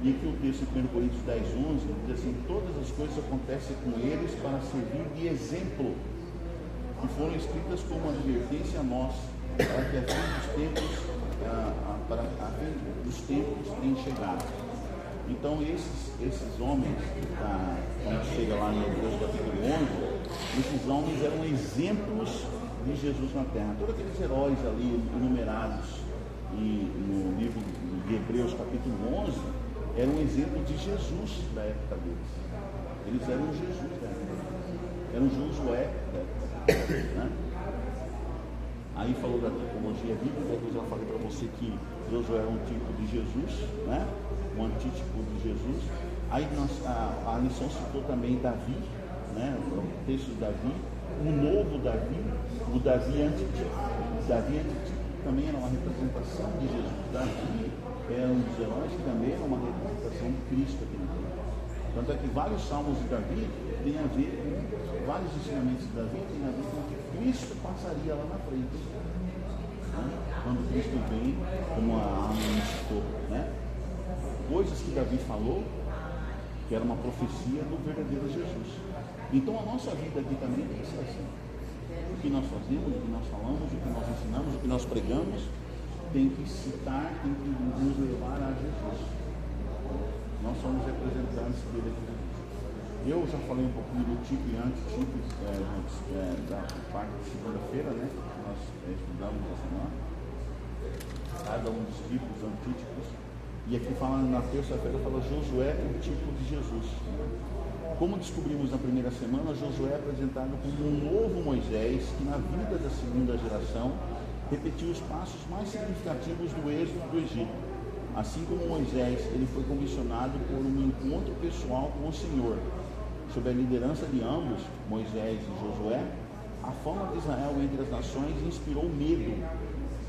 E aqui o texto em 1 Coríntios 10, 11 diz assim: todas as coisas acontecem com eles para servir de exemplo, que foram escritas como advertência a nós, para que a fim dos tempos tenha chegado. Então esses homens, quando chega lá em Hebreus capítulo 11, esses homens eram exemplos de Jesus na terra. Todos aqueles heróis ali enumerados no livro de Hebreus capítulo 11 eram um exemplo de Jesus da época deles. Eles eram Jesus da época. Eram Josué da época. Né? Aí falou da tipologia bíblica, eu já falei para você que Josué era um tipo de Jesus, né? Um antítipo de Jesus. Aí a lição citou também Davi, né? O texto de Davi, o novo Davi, o Davi antítipo. Davi antítipo também era uma representação de Jesus. Davi era um dos heróis que também era uma representação de Cristo aqui na terra. Tanto é que vários salmos de Davi têm a ver com, vários ensinamentos de Davi têm a ver com o que Cristo passaria lá na frente. Né? Quando Cristo vem, como a Ana citou, né? Coisas que Davi falou, que era uma profecia do verdadeiro Jesus. Então a nossa vida aqui também tem que ser assim. O que nós fazemos, o que nós falamos, o que nós ensinamos, o que nós pregamos, tem que citar, tem que nos levar a Jesus. Nós somos representantes dele aqui. Eu já falei um pouquinho do tipo e antitipo da parte de segunda-feira, né? Que nós estudamos essa semana. Cada um dos tipos, antítipos. E aqui falando na terça-feira, fala Josué, o tipo de Jesus. Como descobrimos na primeira semana, Josué é apresentado como um novo Moisés que na vida da segunda geração repetiu os passos mais significativos do êxodo do Egito. Assim como Moisés, ele foi comissionado por um encontro pessoal com o Senhor. Sob a liderança de ambos, Moisés e Josué, a fama de Israel entre as nações inspirou medo.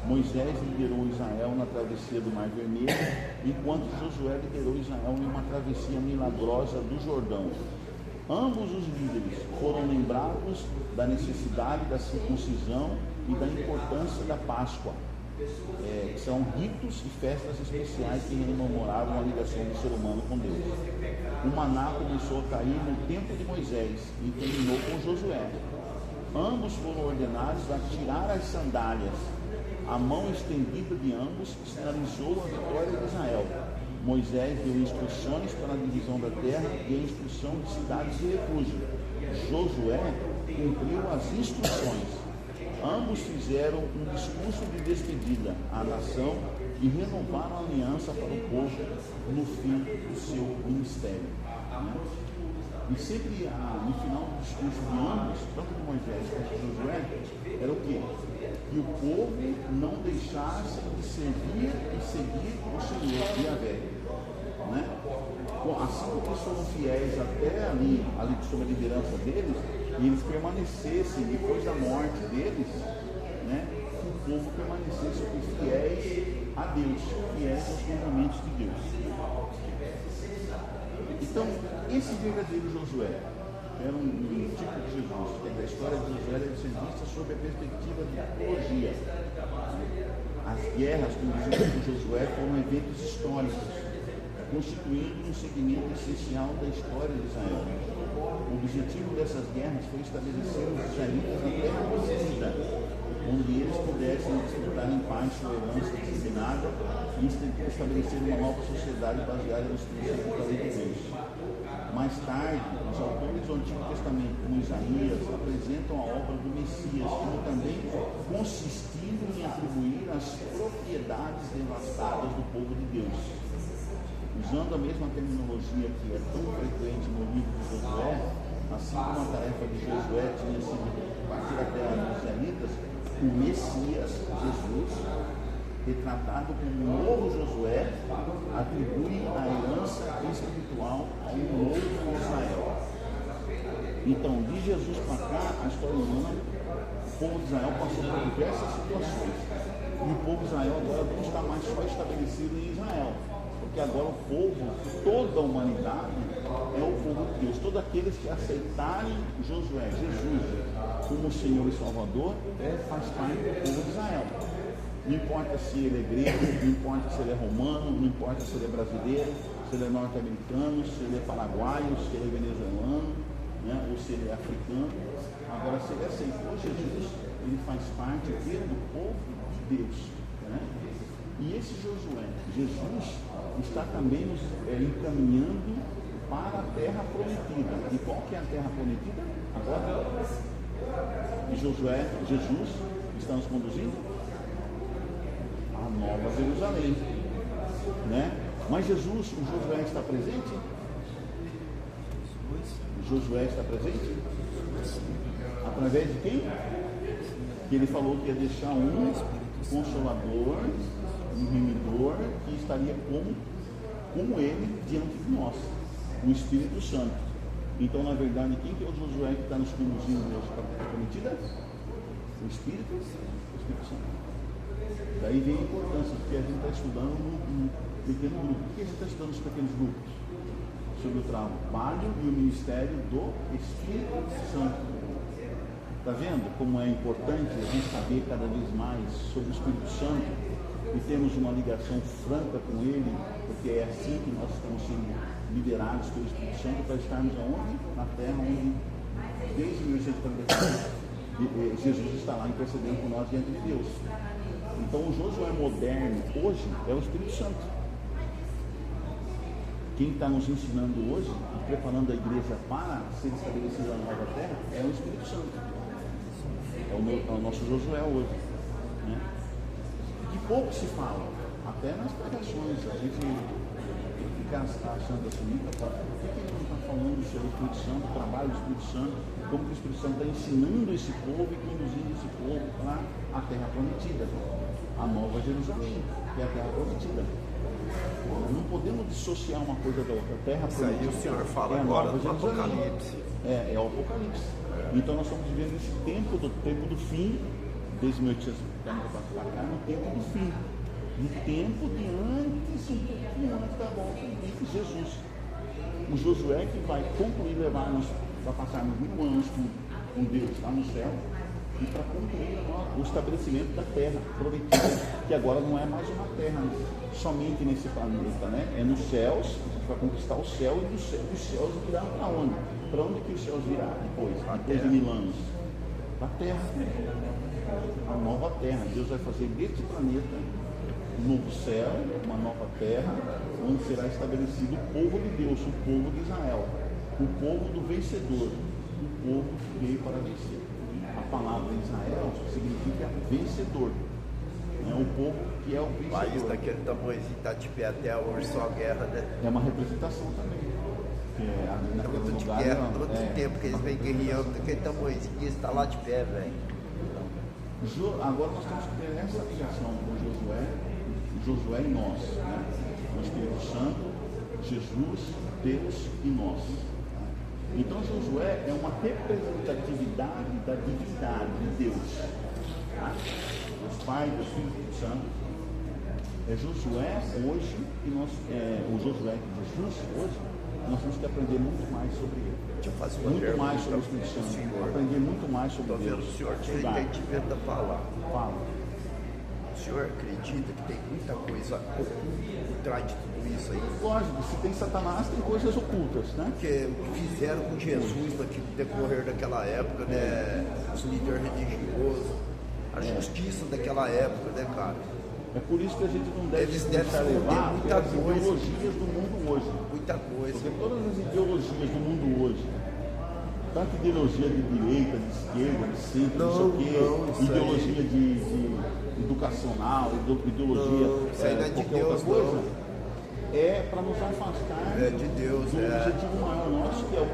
Moisés liderou Israel na travessia do Mar Vermelho, enquanto Josué liderou Israel em uma travessia milagrosa do Jordão. Ambos os líderes foram lembrados da necessidade da circuncisão e da importância da Páscoa, que são ritos e festas especiais que rememoravam a ligação do ser humano com Deus. O maná começou a cair no tempo de Moisés e terminou com Josué. Ambos foram ordenados a tirar as sandálias. A mão estendida de ambos sinalizou a vitória de Israel. Moisés deu instruções para a divisão da terra e a instrução de cidades de refúgio. Josué cumpriu as instruções. Ambos fizeram um discurso de despedida à nação e renovaram a aliança para o povo no fim do seu ministério. Né? E sempre no final do discurso de ambos, tanto de Moisés quanto de Josué, era o quê? Que o povo não deixasse de servir e seguir o Senhor Yahvé. Né? Assim que eles foram fiéis até ali sob a liderança deles, e eles permanecessem depois da morte deles, né? Que o povo permanecesse fiéis a Deus, fiéis aos mandamentos de Deus. Então, esse verdadeiro Josué era um tipo de Jesus. A história de Josué deve ser vista sob a perspectiva de teologia. As guerras conduzidas por Josué foram eventos históricos, constituindo um segmento essencial da história de Israel. O objetivo dessas guerras foi estabelecer os israelitas na terra prometida, onde eles pudessem desfrutar em paz sua herança disciplinada e estabelecer uma nova sociedade baseada nos princípios da lei de Deus. Mais tarde, os autores do Antigo Testamento, como Isaías, apresentam a obra do Messias, como também consistindo em atribuir as propriedades devastadas do povo de Deus. Usando a mesma terminologia que é tão frequente no livro de Josué, assim como a tarefa de Josué tinha sido partir a terra dos israelitas, o Messias, Jesus, retratado como um novo Josué, atribui a herança espiritual a um novo Israel. Então, de Jesus para cá, a história humana, o povo de Israel passou por diversas situações. E o povo de Israel agora não está mais só estabelecido em Israel. Porque agora o povo, toda a humanidade, é o povo de Deus. Todos aqueles que aceitarem Josué, Jesus, como Senhor e Salvador, faz parte do povo de Israel. Não importa se ele é grego, não importa se ele é romano, não importa se ele é brasileiro, se ele é norte-americano, se ele é paraguaio, se ele é venezuelano, né, ou se ele é africano. Agora, se ele aceitou Jesus, ele faz parte do povo de Deus. Né? E esse Josué, Jesus, está também nos encaminhando para a terra prometida. E qual que é a terra prometida? Agora, Josué, Jesus, está nos conduzindo a Nova Jerusalém, né? Mas Jesus, o Josué está presente? Josué está presente? Através de quem? Que ele falou que ia deixar um consolador, um remidor, que estaria como ele diante de nós, o Espírito Santo. Então, na verdade, quem que é o Josué que está nos conduzindo hoje para a terra prometida? O Espírito Santo. Daí vem a importância, porque a gente está estudando um pequeno grupo. Por que a gente está estudando os pequenos grupos? Sobre o trabalho e o ministério do Espírito Santo. Está vendo como é importante a gente saber cada vez mais sobre o Espírito Santo e temos uma ligação franca com ele, porque é assim que nós estamos sendo liderados pelo Espírito Santo para estarmos aonde? Na terra onde, desde 1845, Jesus está lá intercedendo por nós diante de Deus. Então o Josué moderno hoje é o Espírito Santo. Quem está nos ensinando hoje, preparando a igreja para ser estabelecida na nova terra, é o Espírito Santo. É o nosso Josué hoje. Né? De pouco se fala, até nas pregações, a gente fica achando assim, por que ele não está falando sobre o Espírito Santo, o trabalho do Espírito Santo, como que o Espírito Santo está ensinando esse povo e conduzindo esse povo para a terra prometida, a Nova Jerusalém, que é a terra prometida. Não podemos dissociar uma coisa da outra. A terra prometida. Isso aí o senhor fala agora do Apocalipse. É o Apocalipse. Então nós estamos vivendo esse tempo do fim, desde 1800 para cá, no tempo do fim. No tempo de antes, um pouquinho antes da volta de Jesus. O Josué que vai concluir, levar-nos para passarmos 1000 anos com Deus lá no céu e para concluir o estabelecimento da terra prometida, que agora não é mais uma terra somente nesse planeta, né? É nos céus, a gente vai conquistar o céu e dos céus virar para onde? Para onde que os céus virá depois de 1000 anos? Para a terra, a nova terra. Deus vai fazer deste planeta um novo céu, uma nova terra, onde será estabelecido o povo de Deus, o povo de Israel, o povo do vencedor, o povo que veio para vencer. A palavra Israel significa vencedor, né? O povo que é o vencedor. O país daquele tamanhozinho está de pé até hoje, só guerra, né? É uma representação também. Naquele lugar, guerra, todo tempo que eles vêm guerreando, daquele tamanhozinho, eles estão lá de pé, velho. Agora nós temos que ter essa ligação com Josué e nós, né? O Espírito Santo, Jesus, Deus e nós. Então Josué é uma representatividade da divindade de Deus, tá? Os pais do Espírito Santo. É Josué hoje e nós, o Josué de Jesus hoje, nós temos que aprender muito mais sobre ele. Deixa eu fazer uma muito pergunta mais sobre o Espírito Santo. Senhor. Aprender muito mais sobre Deus. O senhor tinha entendimento da palavra. Fala. O senhor acredita que tem muita coisa oculta por trás de tudo isso aí? Lógico, se tem Satanás, tem coisas ocultas, né? Porque o que fizeram com Jesus no decorrer daquela época, né? Os líderes religiosos, a justiça daquela época, né, cara? É por isso que a gente não deve Eles se devem deixar levar muita pelas coisa. ideologias do mundo hoje. Muita coisa. Porque todas as ideologias do mundo hoje, tanto ideologia de direita, de esquerda, de centro, não sei o quê, ideologia de educacional, ideologia qualquer outra coisa, é para nos afastar de Deus, do objetivo maior nosso, que é o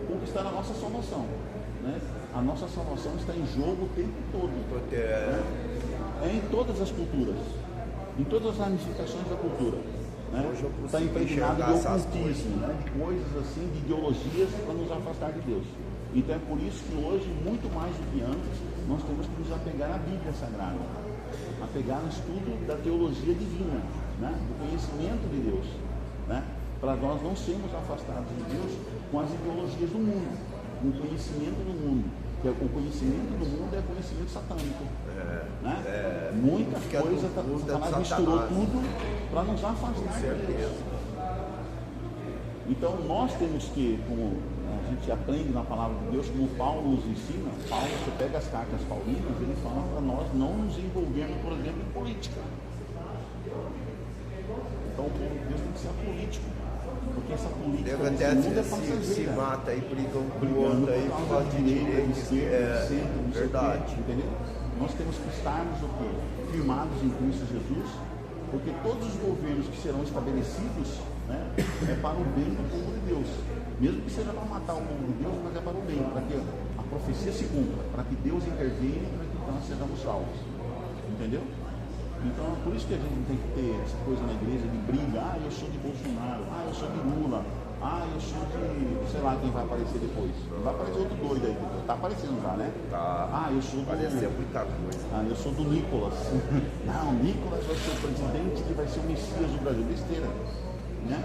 conquistar a nossa salvação, né? A nossa salvação está em jogo o tempo todo, né? é em todas as culturas, em todas as ramificações da cultura. Está impregnado de ocultismo, de coisas assim, de ideologias para nos afastar de Deus. Então é por isso que hoje, muito mais do que antes, nós temos que nos apegar à Bíblia Sagrada, apegar no estudo da teologia divina, do conhecimento de Deus, para nós não sermos afastados de Deus com as ideologias do mundo, com o conhecimento do mundo. O conhecimento do mundo é conhecimento satânico. Muita coisa, Satanás misturou tudo para nos afastar de Deus. Então nós temos que, como a gente aprende na palavra de Deus, como Paulo nos ensina, Paulo, você pega as cartas paulinas, ele fala para nós não nos envolvermos, por exemplo, em política. Então o povo de Deus tem que ser apolítico. Porque essa política se mata aí, brigam com o outro aí, por causa de direito, centro, verdade. Entendeu? Nós temos que estarmos firmados em Cristo Jesus, porque todos os governos que serão estabelecidos é para o bem do povo de Deus. Mesmo que seja para matar o povo de Deus, mas é para o bem, para que a profecia se cumpra, para que Deus intervenha e para que nós sejamos salvos. Entendeu? Então, por isso que a gente não tem que ter essa coisa na igreja de briga, eu sou de Bolsonaro, eu sou de Lula, eu sou de, sei lá quem vai aparecer depois. Vai aparecer outro doido aí, tá aparecendo já, né? Eu sou do... Parecer muita coisa. Eu sou do Nicolas. Não, Nicolas vai ser o presidente que vai ser o Messias do Brasil. Besteira, né?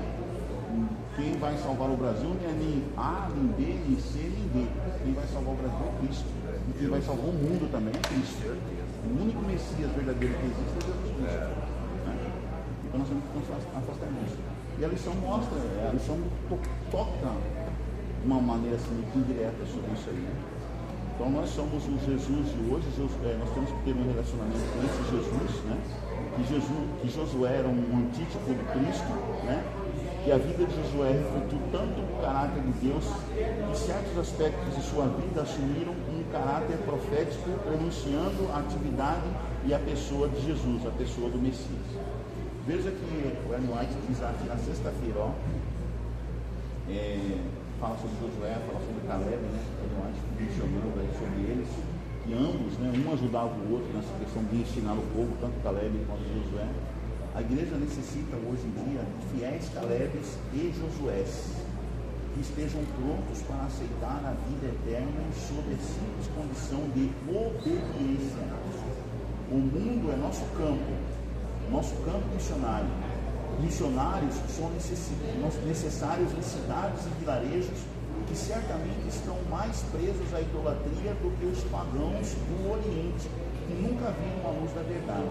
Quem vai salvar o Brasil não é nem A, nem B, nem C, nem D. Quem vai salvar o Brasil é Cristo. E quem vai salvar o mundo também é Cristo. O único Messias verdadeiro que existe é Jesus Cristo. Então nós temos que nos afastar disso. E a lição mostra, a lição toca de uma maneira assim, indireta sobre isso aí. Então nós somos o Jesus de hoje, nós temos que ter um relacionamento com esse Jesus, que Josué era um antítipo do Cristo, que a vida de Josué refletiu tanto o caráter de Deus, que certos aspectos de sua vida assumiram um caráter profético, pronunciando a atividade e a pessoa de Jesus, a pessoa do Messias. Veja que o Ellen White diz aqui na sexta-feira, fala sobre Josué, fala sobre Caleb, Ellen White mencionando aí sobre eles, que ambos, um ajudava o outro nessa questão de ensinar o povo, tanto Caleb quanto Josué. A igreja necessita hoje em dia de fiéis Calebes e Josués que estejam prontos para aceitar a vida eterna sob a simples condição de obediência. O mundo é nosso campo missionário. Missionários são necessários em cidades e vilarejos que certamente estão mais presos à idolatria do que os pagãos do Oriente, que nunca viram a luz da verdade.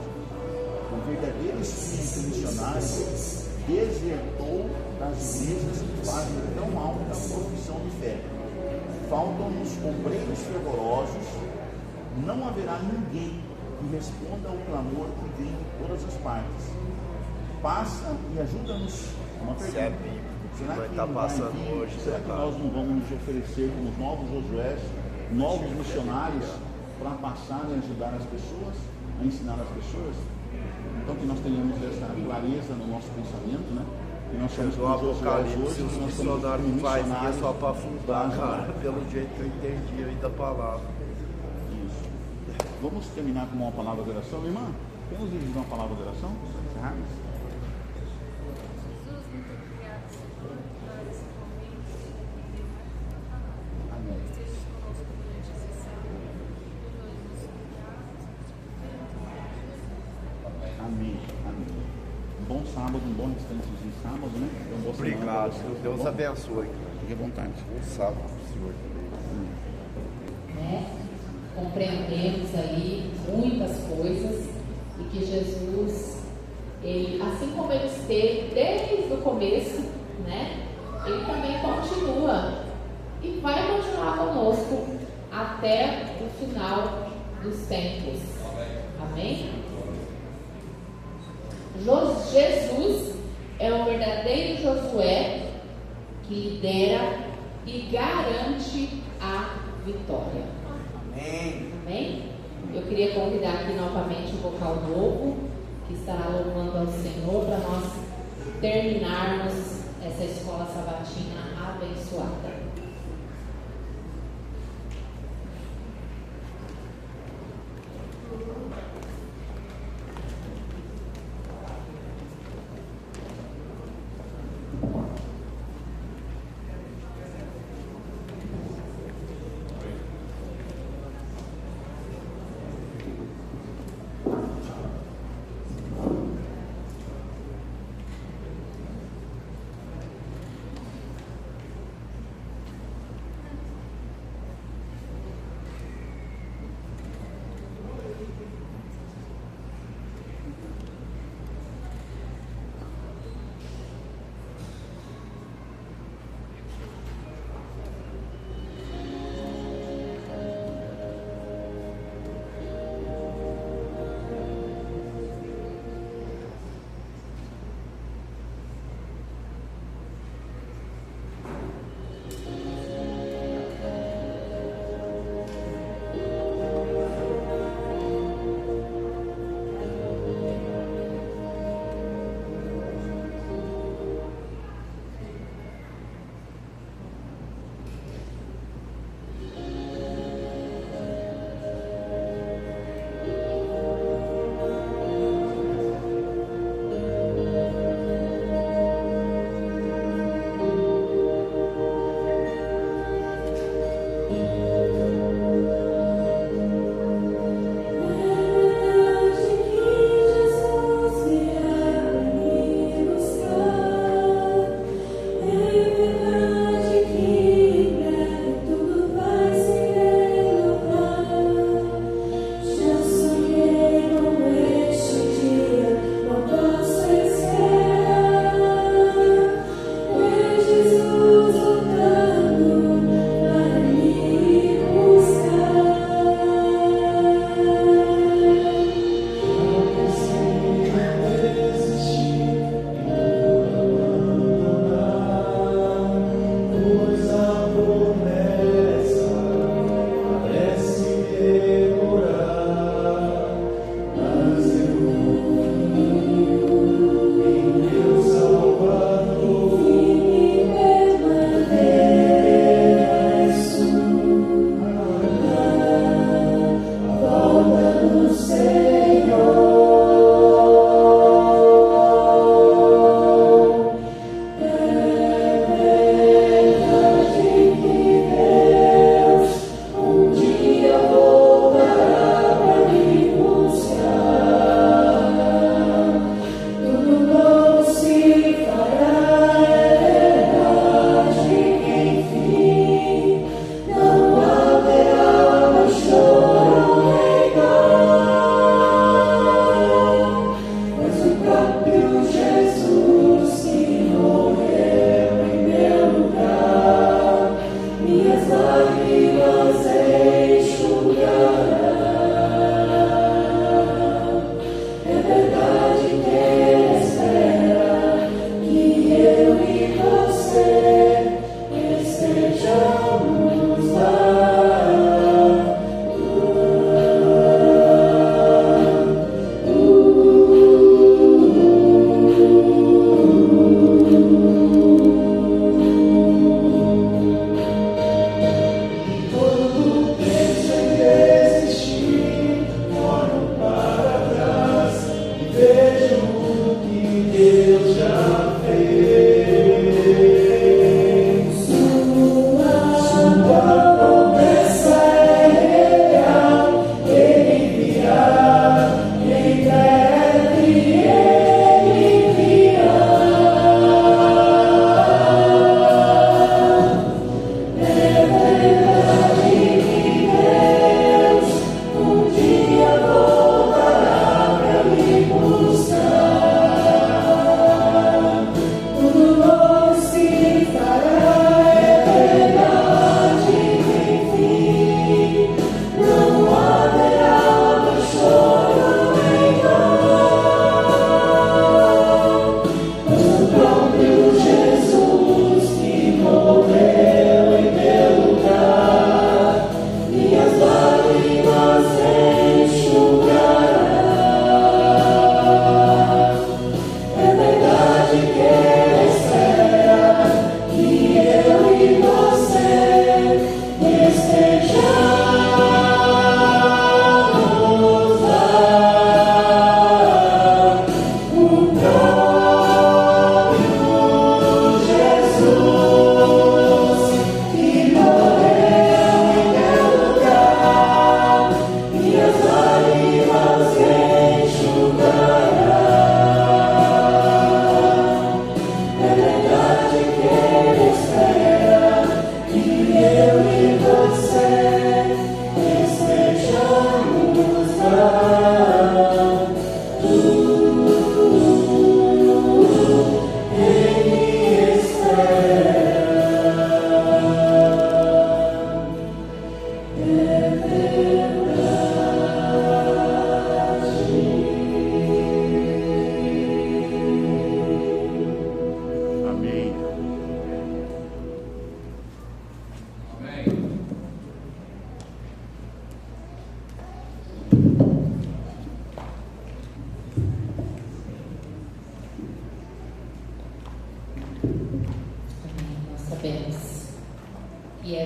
O verdadeiro espírito missionário desertou das igrejas que fazem tão alta profissão de fé. Faltam-nos obreiros fervorosos, não haverá ninguém que responda ao clamor que vem de todas as partes. Passa e ajuda-nos. Uma pergunta. Será que nós não vamos nos oferecer como novos Josués, novos missionários, para passar e ajudar as pessoas, a ensinar as pessoas? Então que nós tenhamos essa clareza no nosso pensamento, que nós somos o Apocalipse, hoje, os missionários fazem só para afundar, cara, pelo jeito que eu entendi aí da palavra. Isso. Vamos terminar com uma palavra de oração, irmã? Temos de uma palavra de oração? Encerrarmos? Amém. Um bom sábado, um bom restante de sábado, Um bom obrigado, semana, Deus abençoe. Fique à vontade. Um sábado pro senhor também. Compreendemos aí muitas coisas e que Jesus, ele, assim como ele esteve desde o começo, ele também continua e vai continuar conosco até o final dos tempos. Amém? Jesus é o verdadeiro Josué que lidera e garante a vitória. Amém? Eu queria convidar aqui novamente o vocal novo que estará louvando ao Senhor para nós terminarmos essa escola sabatina abençoada.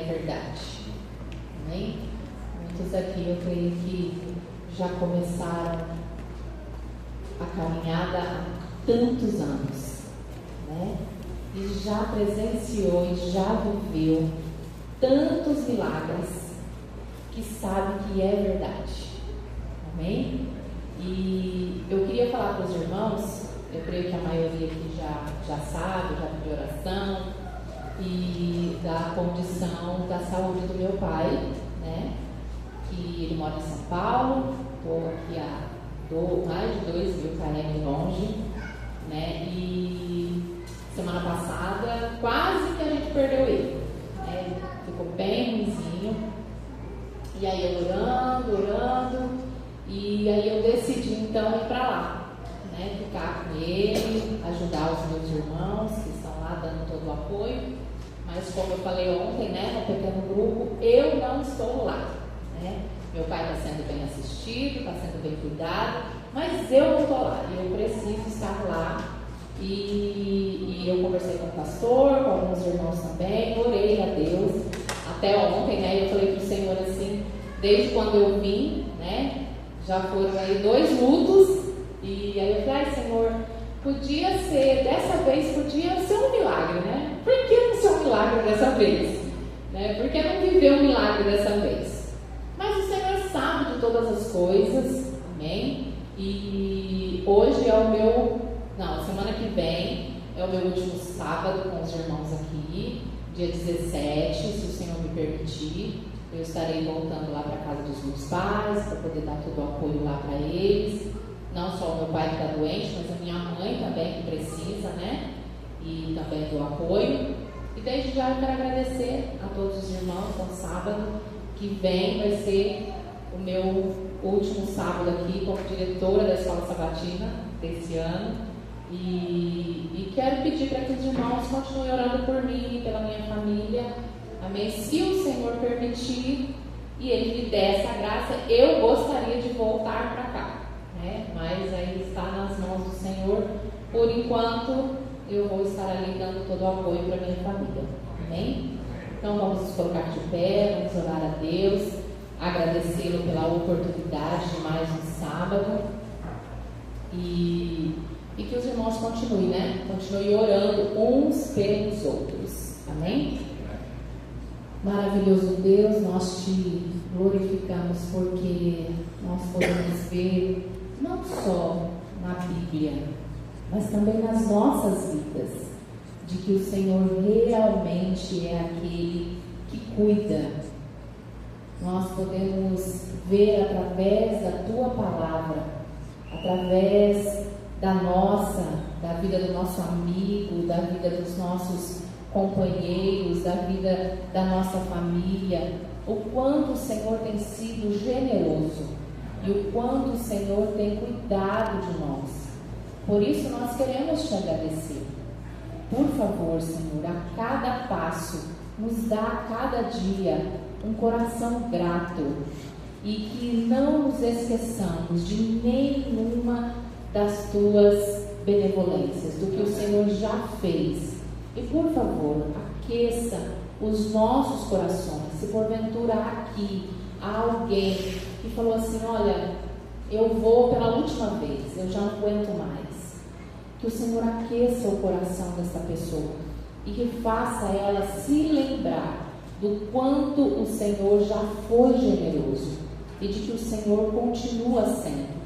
verdade. Amém? Muitos aqui, eu creio que já começaram a caminhada há tantos anos, né? E já presenciou e já viveu tantos milagres que sabe que é verdade. Amém? E eu queria falar para os irmãos, eu creio que a maioria aqui já sabe, já pediu oração, e da condição da saúde do meu pai, né? Que ele mora em São Paulo, estou aqui há mais de 2.000 km longe, né? E semana passada quase que a gente perdeu ele, né? Ele ficou bem ruimzinho, e aí eu orando, e aí eu decidi então ir para lá, né? Ficar com ele, ajudar os meus irmãos que estão lá dando todo o apoio. Mas como eu falei ontem, né, no pequeno grupo, eu não estou lá, né? Meu pai está sendo bem assistido, está sendo bem cuidado, mas eu não estou lá, e eu preciso estar lá. E eu conversei com o pastor, com alguns irmãos também, orei a Deus. Até ontem, né, eu falei para o Senhor assim, desde quando eu vim, né, já foram aí 2 lutos, e aí eu falei, ai Senhor, podia ser, dessa vez podia ser um milagre, né? Por que não ser um milagre dessa vez? Né? Por que não viver um milagre dessa vez? Mas o Senhor sabe de todas as coisas, amém? E hoje semana que vem é o meu último sábado com os irmãos aqui, dia 17, se o Senhor me permitir. Eu estarei voltando lá para a casa dos meus pais, para poder dar todo o apoio lá para eles. Não só o meu pai que está doente, mas a minha mãe também que precisa, né? E também do apoio. E desde já eu quero agradecer a todos os irmãos. Então sábado que vem vai ser o meu último sábado aqui como diretora da Escola Sabatina desse ano. E quero pedir para que os irmãos continuem orando por mim e pela minha família. Amém? Se o Senhor permitir e Ele me der essa graça, eu gostaria de voltar para cá, né? Mas aí está nas mãos do Senhor. Por enquanto, eu vou estar ali dando todo o apoio para minha família. Amém? Então vamos nos colocar de pé, vamos orar a Deus, agradecê-lo pela oportunidade de mais um sábado. E que os irmãos continuem, né? Continuem orando uns pelos outros. Amém? Maravilhoso Deus, nós te glorificamos porque nós podemos ver não só na Bíblia, mas também nas nossas vidas, de que o Senhor realmente é aquele que cuida. Nós podemos ver através da Tua Palavra, através da vida do nosso amigo, da vida dos nossos companheiros, da vida da nossa família, o quanto o Senhor tem sido generoso e o quanto o Senhor tem cuidado de nós. Por isso nós queremos te agradecer. Por favor, Senhor, a cada passo, nos dá a cada dia um coração grato e que não nos esqueçamos de nenhuma das tuas benevolências, do que o Senhor já fez. E por favor, aqueça os nossos corações. Se porventura aqui há alguém que falou assim, olha, eu vou pela última vez, eu já não aguento mais. Que o Senhor aqueça o coração dessa pessoa e que faça ela se lembrar do quanto o Senhor já foi generoso e de que o Senhor continua sendo.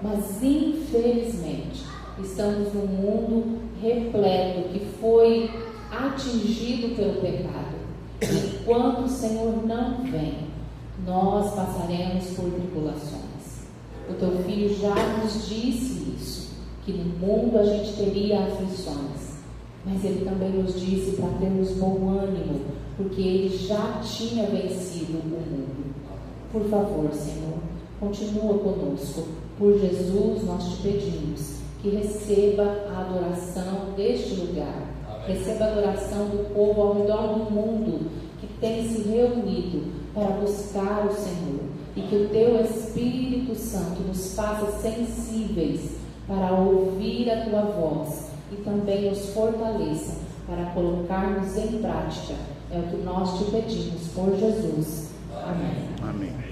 Mas infelizmente estamos num mundo repleto que foi atingido pelo pecado. Enquanto o Senhor não vem, nós passaremos por tribulações. O teu filho já nos disse isso, que no mundo a gente teria aflições, mas ele também nos disse para termos bom ânimo, porque ele já tinha vencido o mundo. Por favor, Senhor, continua conosco. Por Jesus nós te pedimos que receba a adoração deste lugar, receba a adoração do povo ao redor do mundo que tem se reunido para buscar o Senhor, e que o teu Espírito Santo nos faça sensíveis para ouvir a tua voz e também nos fortaleça para colocarmos em prática É o que nós te pedimos por Jesus. Amém. Amém.